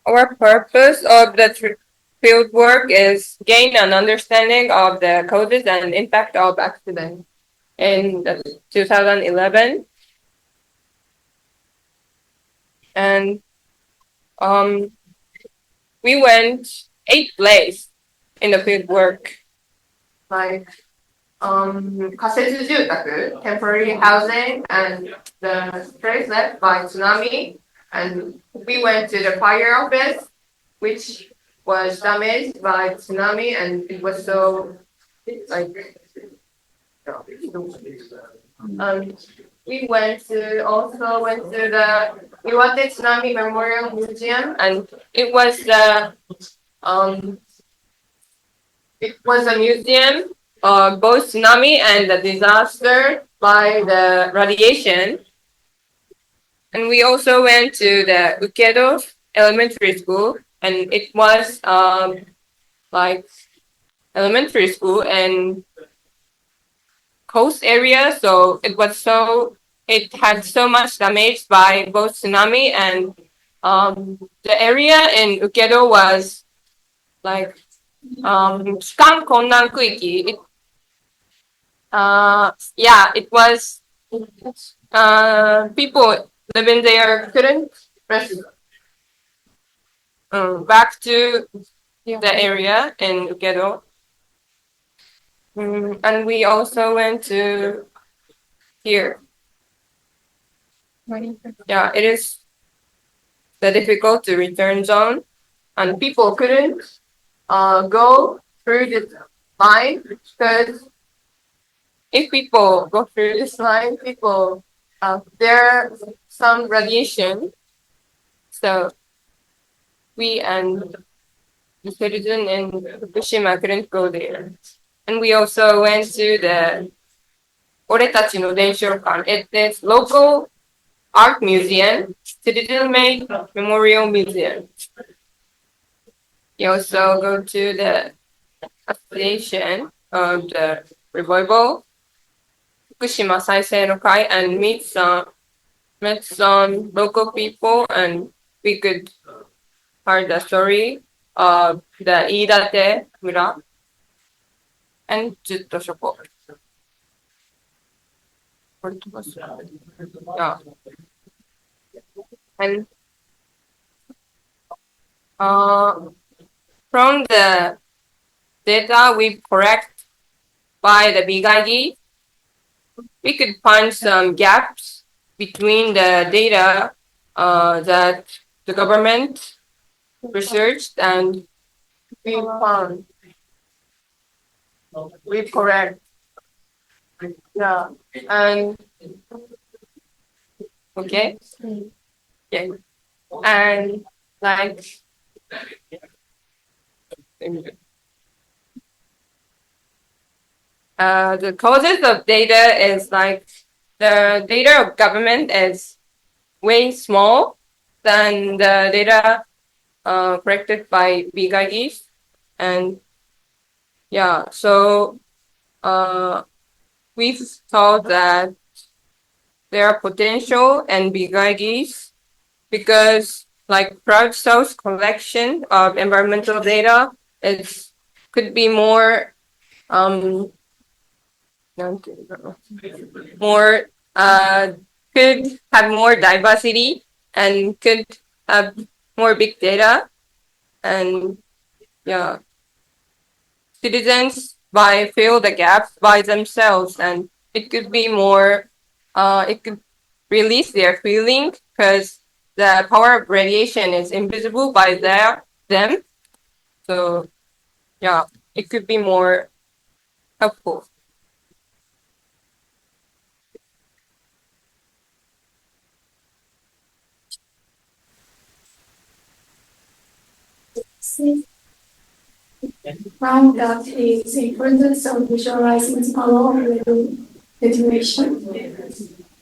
Our purpose of the field work is gain an understanding of the causes and impact of accidents in 2011. And we went 8 places in the field work, like kasetsu temporary housing, and the place left by tsunami. And we went to the fire office, which was damaged by tsunami, and it was so like. We also went to the Iwate Tsunami Memorial Museum, and it was a museum of both tsunami and the disaster by the radiation. And we also went to the Ukedo Elementary School, and it was like elementary school and coast area, so it had so much damage by both tsunami, and the area in Ukedo was like Shikan Konnan Kuiki. It was people living there couldn't back to the area in Ukedo. And we also went to here. Yeah, it is the difficult to return zone, and people couldn't go through this line, because if people go through this line, there's some radiation. So we and the citizen in Fukushima couldn't go there. And we also went to the Oretachi no Denshokan. It is local art museum, citizen-made memorial museum. We also go to the association of the revival, Fukushima Saisei no Kai, and met some local people, and we could hear the story of the Iidate Mura and Jutto Shoko. Yeah. And from the data we collect by the Bigagi, we could find some gaps between the data that the government researched and we found. We correct. Yeah. And okay. Yeah. And like the causes of data is like the data of government is way small than the data collected by Bigagis. And yeah, so we thought that there are potential and Bigagis because like crowdsourced collection of environmental data could be more could have more diversity and could have more big data, and yeah, citizens fill the gaps by themselves, and it could be more it could release their feeling because the power of radiation is invisible by them. So yeah, it could be more helpful. Found that is the importance of visualizing small situation.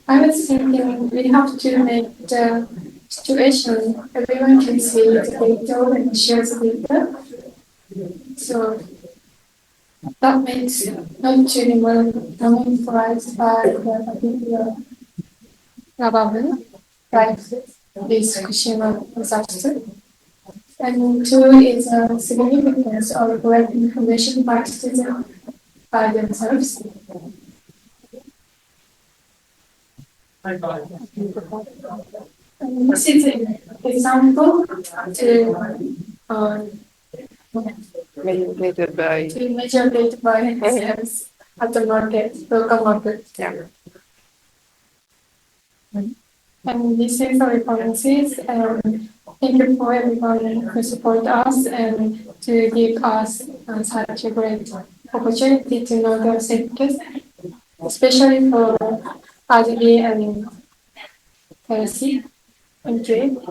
I was thinking we have to make the situation everyone can see the data and share the data. So that makes not really more influenced by the particular government, like this Fukushima disaster. And two is the significance of correct information by citizens by themselves. This is an example to Mediated by. to measure data by sales at the market, local market. Yeah. And this is our policies, and thank you for everyone who support us and to give us such a great opportunity to know the sectors, especially for RGB and LC. Thank you.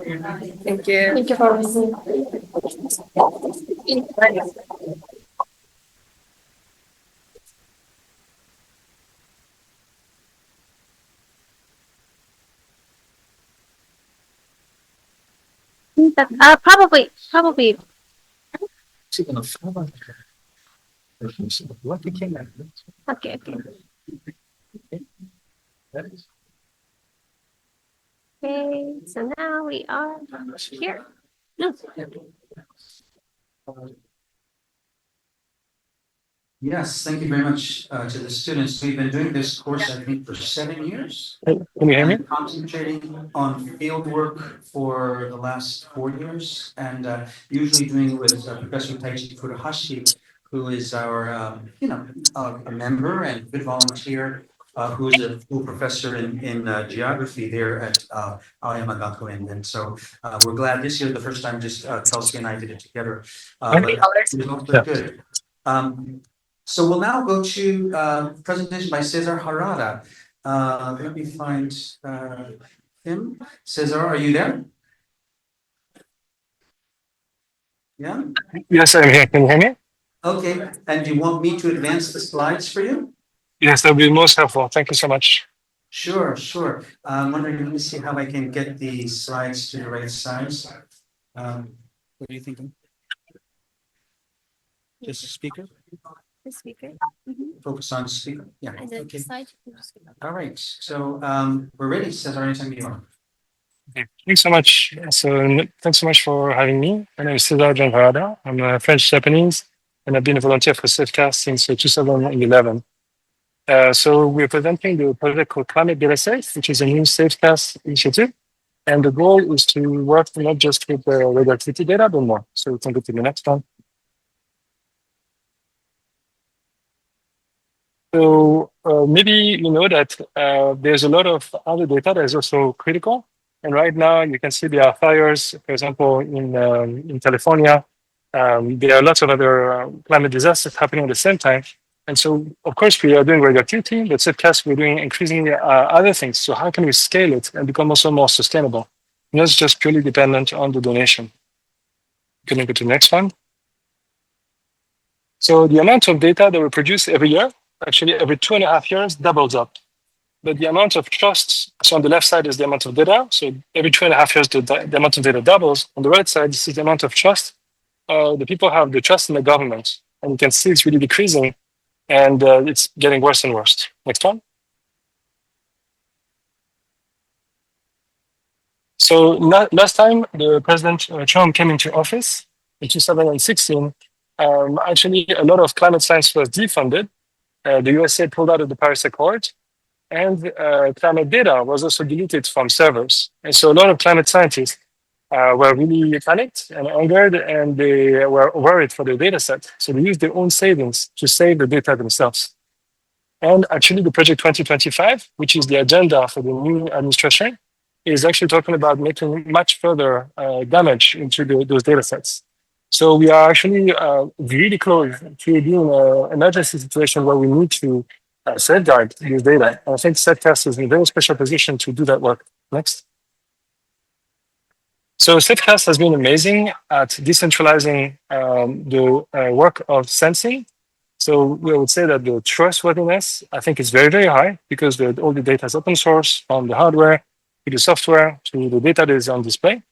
Thank you. Thank you for listening. Probably. Okay. Okay, so now we are here. No. Yes, thank you very much to the students. We've been doing this course, I think, for 7 years. Can you hear me? And concentrating on field work for the last 4 years, and usually doing it with Professor Taichi Furuhashi, who is our, a member and good volunteer, who is a full professor in geography there at Aoyama Gakuen. And so we're glad this year, the first time, just Kelsey and I did it together. But the results are good. So we'll now go to presentation by Cesar Harada. Let me find him. Cesar, are you there? Yeah? Yes, I'm here. Can you hear me? Okay. And do you want me to advance the slides for you? Yes, that would be most helpful. Thank you so much. Sure. I'm wondering, let me see how I can get the slides to the right size. What are you thinking? Just a speaker? The speaker. Focus on speaker? Yeah. And then Okay. slide. All right. So we're ready, Cesar, anytime you are. Okay. Thanks so much. Thanks so much for having me. My name is Cesar John Harada. I'm a French-Japanese, and I've been a volunteer for SafeCast since 2011. So we're presenting the project called Climate Data Safe, which is a new SafeCast initiative. And the goal is to work not just with the radioactivity data, but more. So we can go to the next one. So maybe you know that there's a lot of other data that is also critical. And right now you can see there are fires, for example, in California. There are lots of other climate disasters happening at the same time. And so, of course, we are doing radioactivity, but SafeCast, we're doing increasingly other things. So how can we scale it and become also more sustainable? Not just purely dependent on the donation. Can we go to the next one? So the amount of data that we produce every year, actually every 2.5 years, doubles up. But the amount of trust, so on the left side is the amount of data. So every 2.5 years, the amount of data doubles. On the right side, this is the amount of trust. The people have the trust in the government. And you can see it's really decreasing. And it's getting worse and worse. Next one. So last time the President Trump came into office in 2016, actually a lot of climate science was defunded. The USA pulled out of the Paris Accord, and climate data was also deleted from servers. And so a lot of climate scientists were really panicked and angered, and they were worried for their data set. So they used their own savings to save the data themselves. And actually the Project 2025, which is the agenda for the new administration, is actually talking about making much further damage into those data sets. So we are actually really close to being an emergency situation where we need to safeguard these data. And I think SafeCast is in a very special position to do that work. Next. So SafeCast has been amazing at decentralizing the work of sensing. So we would say that the trustworthiness, I think, is very, very high because all the data is open source, from the hardware to the software to the data that is on display.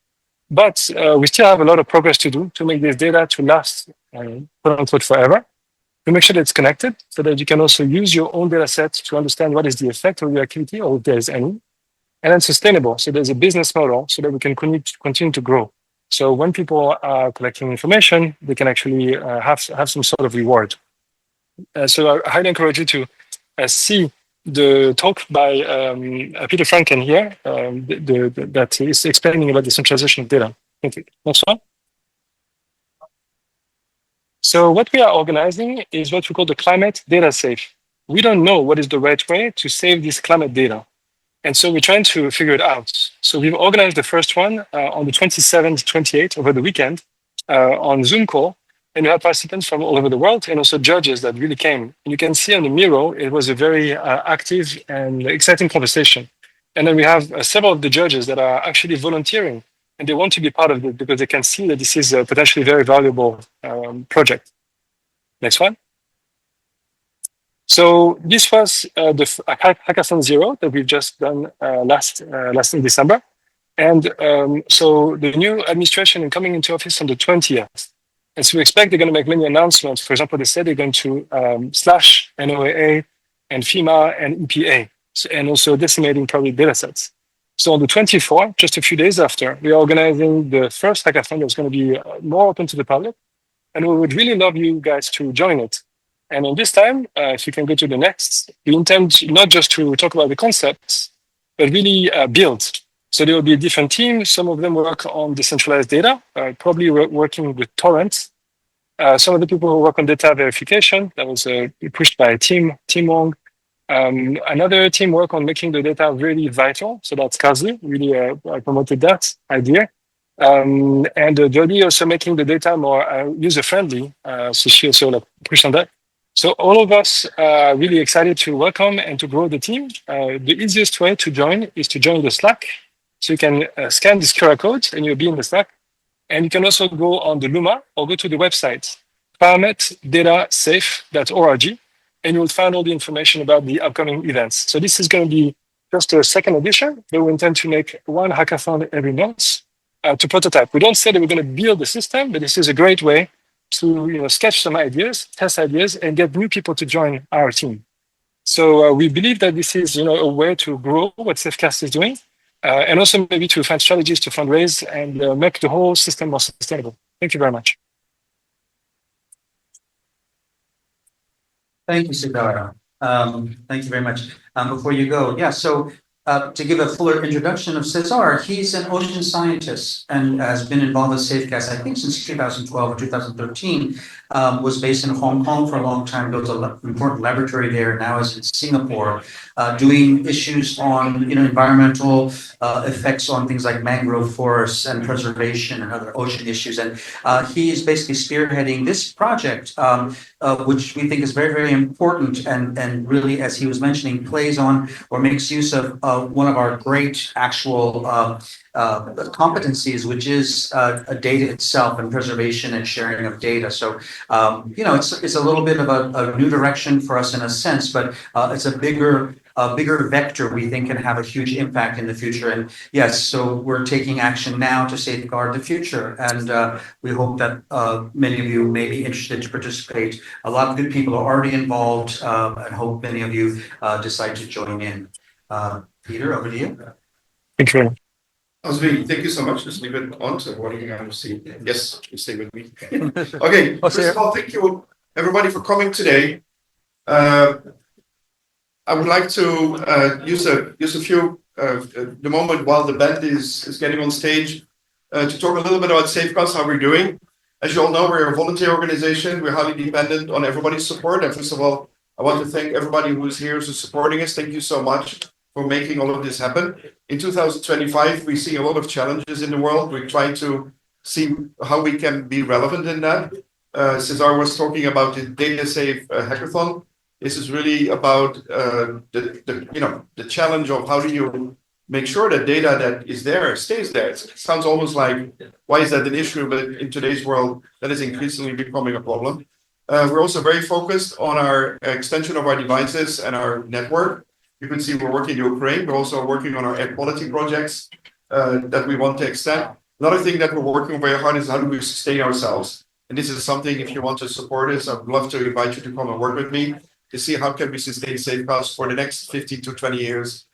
But we still have a lot of progress to do to make this data to last, quote unquote, forever, to make sure that it's connected so that you can also use your own data set to understand what is the effect of your activity, or if there is any. And then sustainable. So there's a business model so that we can continue to grow. So when people are collecting information, they can actually have some sort of reward. So I highly encourage you to see the talk by Peter Franken here, that is explaining about the centralization of data. Thank you. Next one. So what we are organizing is what we call the climate data safe. We don't know what is the right way to save this climate data. And so we're trying to figure it out. So we've organized the first one on the 27th, 28th over the weekend on Zoom call. And we had participants from all over the world and also judges that really came. And you can see on the Miro, it was a very active and exciting conversation. And then we have several of the judges that are actually volunteering and they want to be part of it because they can see that this is a potentially very valuable project. Next one. So this was the Hackathon Zero that we've just done last in December. And so the new administration is coming into office on the 20th. And so we expect they're going to make many announcements. For example, they said they're going to slash NOAA and FEMA and EPA, and also decimating probably data sets. So on the 24th, just a few days after, we are organizing the first hackathon that's going to be more open to the public. And we would really love you guys to join it. And in this time, if you can go to the next, we intend not just to talk about the concepts, but really build. So there will be a different team. Some of them work on decentralized data, probably working with torrents. Some of the people who work on data verification, that was pushed by Tim Wong. Another team work on making the data really vital. So that's Kazu, really promoted that idea. And Jody also making the data more user-friendly. So she also pushed on that. So all of us are really excited to welcome and to grow the team. The easiest way to join is to join the Slack. So you can scan this QR code and you'll be in the Slack. And you can also go on the Luma or go to the website, climate-data-safe.org, and you will find all the information about the upcoming events. So this is going to be just a second edition, but we intend to make one hackathon every month to prototype. We don't say that we're going to build the system, but this is a great way to sketch some ideas, test ideas, and get new people to join our team. So we believe that this is a way to grow what Safecast is doing. And also maybe to find strategies to fundraise and make the whole system more sustainable. Thank you very much. Thank you, Siddhartha. Thank you very much. Before you go, so to give a fuller introduction of Cesar, he's an ocean scientist and has been involved with Safecast, I think, since 2012 or 2013. Was based in Hong Kong for a long time, built an important laboratory there, now is in Singapore, doing issues on environmental effects on things like mangrove forests and preservation and other ocean issues. And he is basically spearheading this project, which we think is very, very important and really, as he was mentioning, plays on or makes use of one of our great actual competencies, which is data itself and preservation and sharing of data. So, it's a little bit of a new direction for us in a sense, but it's a bigger vector we think can have a huge impact in the future. And yes, so we're taking action now to safeguard the future. And we hope that many of you may be interested to participate. A lot of good people are already involved, and hope many of you decide to join in. Peter, over to you. Thank you. Osby, thank you so much. Just leave it on to what you want to see. Yes, you stay with me. Okay, first of all, thank you everybody for coming today. I would like to use a few the moment while the band is getting on stage to talk a little bit about Safecast, how we're doing. As you all know, we're a volunteer organization. We're highly dependent on everybody's support. And first of all, I want to thank everybody who is here, who's supporting us. Thank you so much for making all of this happen. In 2025, we see a lot of challenges in the world. We're trying to see how we can be relevant in that. Cesar was talking about the Data Safe Hackathon. This is really about the challenge of how do you make sure that data that is there stays there. It sounds almost like, why is that an issue? But in today's world, that is increasingly becoming a problem. We're also very focused on our extension of our devices and our network. You can see we're working in Ukraine. We're also working on our air quality projects that we want to extend. Another thing that we're working very hard is how do we sustain ourselves? And this is something, if you want to support us, I'd love to invite you to come and work with me to see how can we sustain Safecast for the next 15 to 20 years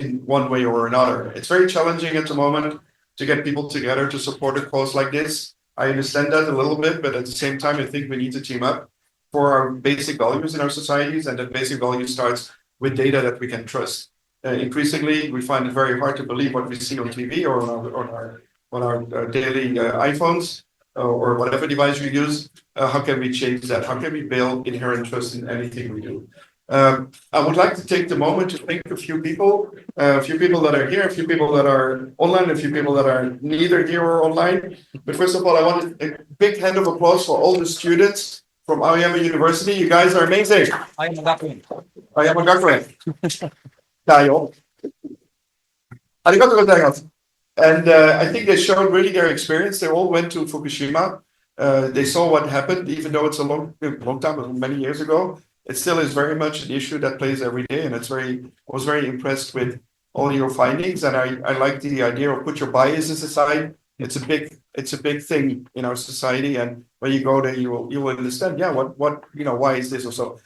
in one way or another. It's very challenging at the moment to get people together to support a cause like this. I understand that a little bit, but at the same time, I think we need to team up for our basic values in our societies, and that basic value starts with data that we can trust. Increasingly, we find it very hard to believe what we see on TV or on our daily iPhones or whatever device we use. How can we change that? How can we build inherent trust in anything we do? I would like to take the moment to thank a few people that are here, a few people that are online, a few people that are neither here or online. But first of all, I want a big hand of applause for all the students from Aoyama University. You guys are amazing. Aoyama Gakuen. Dayo. Arigatou gozaimasu. And I think they showed really their experience. They all went to Fukushima. They saw what happened, even though it's a long time, many years ago. It still is very much an issue that plays every day, and I was very impressed with all your findings, and I like the idea of put your biases aside. It's a big thing in our society, and when you go there, you will understand. Yeah, what why is this or so?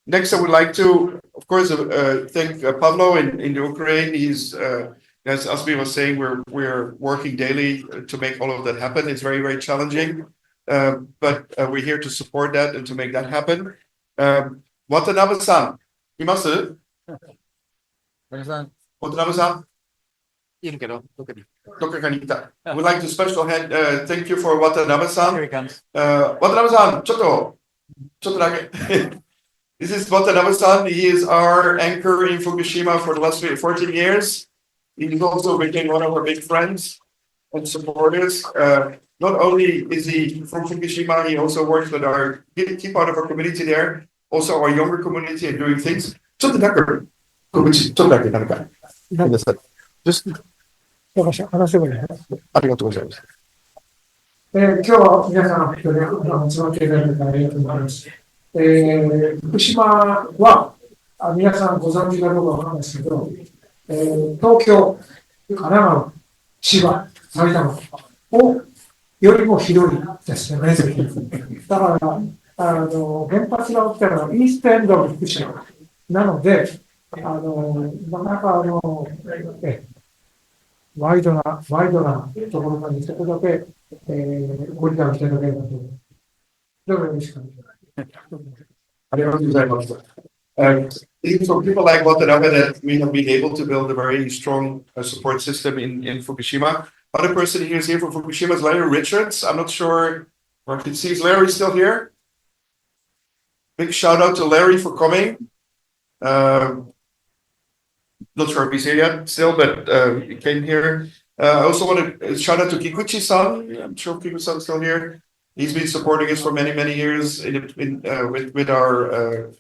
Next, I would like to, of course, thank Pavlo in Ukraine. He's as Asmi was saying, we're working daily to make all of that happen. It's very, very challenging. But we're here to support that and to make that happen. Watanabe-san, imasu? Watanabe-san? I would like to special thank you for Watanabe-san. Here he comes. Watanabe-san, chotto dake. This is Watanabe-san. He is our anchor in Fukushima for the last 14 years. He's also became one of our big friends and supporters. Not only is he from Fukushima, he also works with our key part of our community there, also our younger community and doing things. Just Oh, よりもひどいですよね。だから、原発が起きたのはイーストエンドの福島なので、なかなかワイドなところまでそこだけ、ご理解いただければと思います。どうもよろしくお願いします。ありがとうございます。Even for people like Watanabe, that we have been able to build a very strong support system in Fukushima. Other person who is here from Fukushima is Larry Richards. I'm not sure if I can see. Is Larry still here? Big shout out to Larry for coming. Not sure if he's here yet still, but he came here. I also want to shout out to Kikuchi-san. I'm sure Kikuchi-san is still here. He's been supporting us for many, many years with our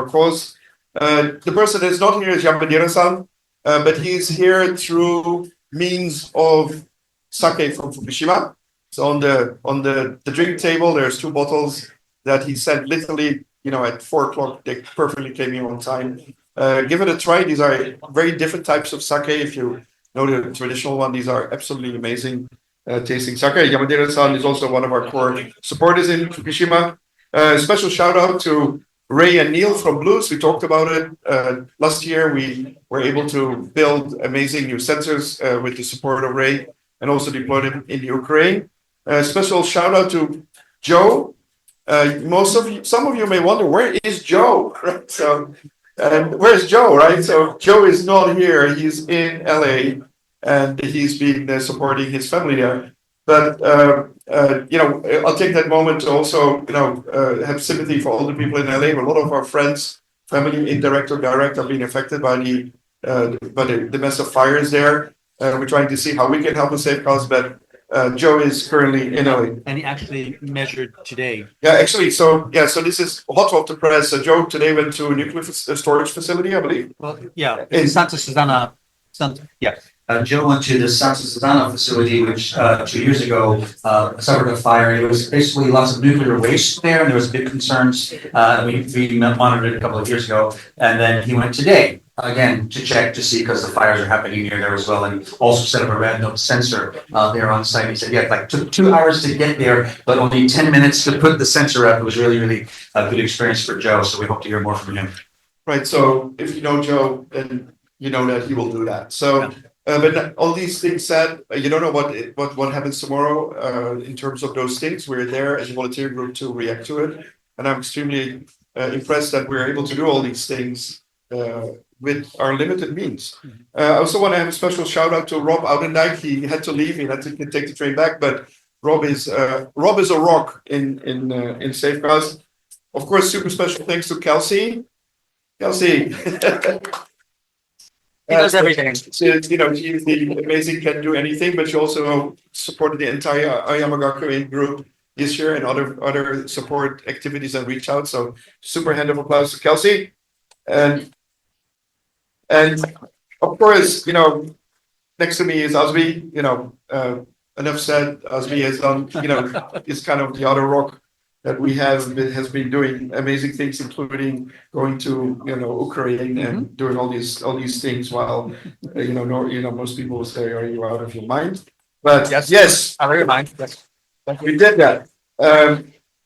cause. The person that's not here is Yamadera-san, but he's here through means of sake from Fukushima. So on the drink table, there's 2 bottles that he sent literally, at 4 o'clock. They perfectly came in on time. Give it a try. These are very different types of sake. If you know the traditional one, these are absolutely amazing tasting sake. Yamadera-san is also one of our core supporters in Fukushima. Special shout out to Ray and Neil from Blues. We talked about it last year. We were able to build amazing new sensors with the support of Ray and also deploy them in Ukraine. Special shout out to Joe. Some of you may wonder, where is Joe? Right? So, where's Joe? Right? So Joe is not here. He's in LA and he's been supporting his family there. But I'll take that moment to also have sympathy for all the people in LA. A lot of our friends, family, indirect or direct, are being affected by the massive fires there. We're trying to see how we can help and save costs, but Joe is currently in LA. And he actually measured today. Yeah, actually, so this is hot off the press. Joe today went to a nuclear storage facility, I believe. Well, yeah, in Santa Susana. Joe went to the Santa Susana facility, which 2 years ago suffered a fire. It was basically lots of nuclear waste there, and there was big concerns. We monitored it a couple of years ago, and then he went today again to check to see because the fires are happening near there as well, and also set up a red note sensor there on site. He said, yeah, took 2 hours to get there, but only 10 minutes to put the sensor up. It was really, really a good experience for Joe. So we hope to hear more from him. Right. So if you know Joe, then you know that he will do that. So. But all these things said, you don't know what happens tomorrow in terms of those things. We're there as a volunteer group to react to it, and I'm extremely impressed that we're able to do all these things with our limited means. I also want to have a special shout out to Rob Oudendijk. He had to leave. He had to take the train back, but Rob is a rock in Safeguards. Of course, super special thanks to Kelsey. Kelsey. He does everything. So, you know, she's the amazing, can do anything, but she also supported the entire Oyamagaku group this year and other support activities and reach out. So super hand of applause to Kelsey. And of course, you know, next to me is Azmi, you know, enough said. Azmi has done, you know, is kind of the other rock that we have has been doing amazing things, including going to, you know, Ukraine and doing all these things while, you know, most people will say, "Are you out of your mind?" But yes, Out of your mind. Yes. we did that.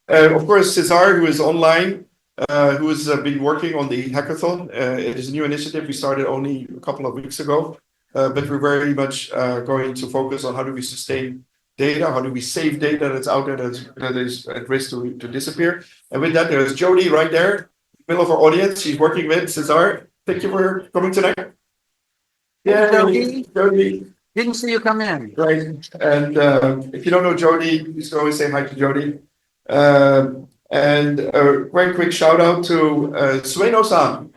Of course, Cesar, who is online, who has been working on the hackathon. It is a new initiative we started only a couple of weeks ago, but we're very much going to focus on how do we sustain data, how do we save data that's out there that is at risk to disappear. And with that, there's Jody right there, middle of our audience. She's working with Cesar. Thank you for coming tonight. Yeah, Jody. Didn't see you come in. Right. And if you don't know Jody, you should always say hi to Jody. And a very quick shout out to Sueno-san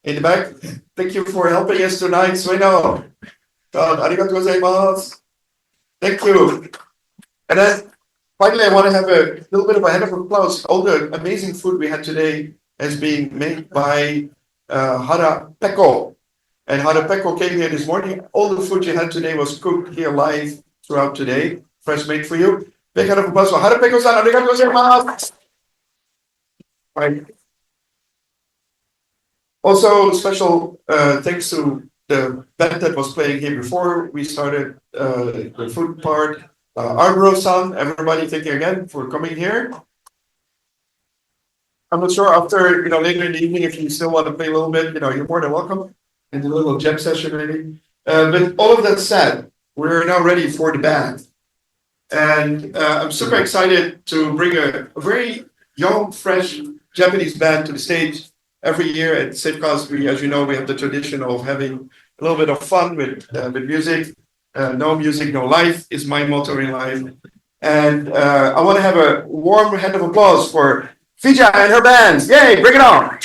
in the back. Thank you for helping us tonight, Sueno. Arigatou gozaimasu. Thank you. And then finally, I want to have a little bit of a hand of applause. All the amazing food we had today is being made by Hara Peko. And Hara Peko came here this morning. All the food you had today was cooked here live throughout today, fresh made for you. Big hand of applause for Hara Peko-san. Arigatou gozaimasu. Right. Also, special thanks to the band that was playing here before we started the food part. Arbro-san, everybody, thank you again for coming here. I'm not sure after, you know, later in the evening, if you still want to play a little bit, you know, you're more than welcome. And a little jam session maybe. But all of that said, we're now ready for the band. And I'm super excited to bring a very young, fresh Japanese band to the stage. Every year at Safeguards, as you know, we have the tradition of having a little bit of fun with music. No music, no life is my motto in life. And I want to have a warm hand of applause for Fija and her band. Yay, bring it on.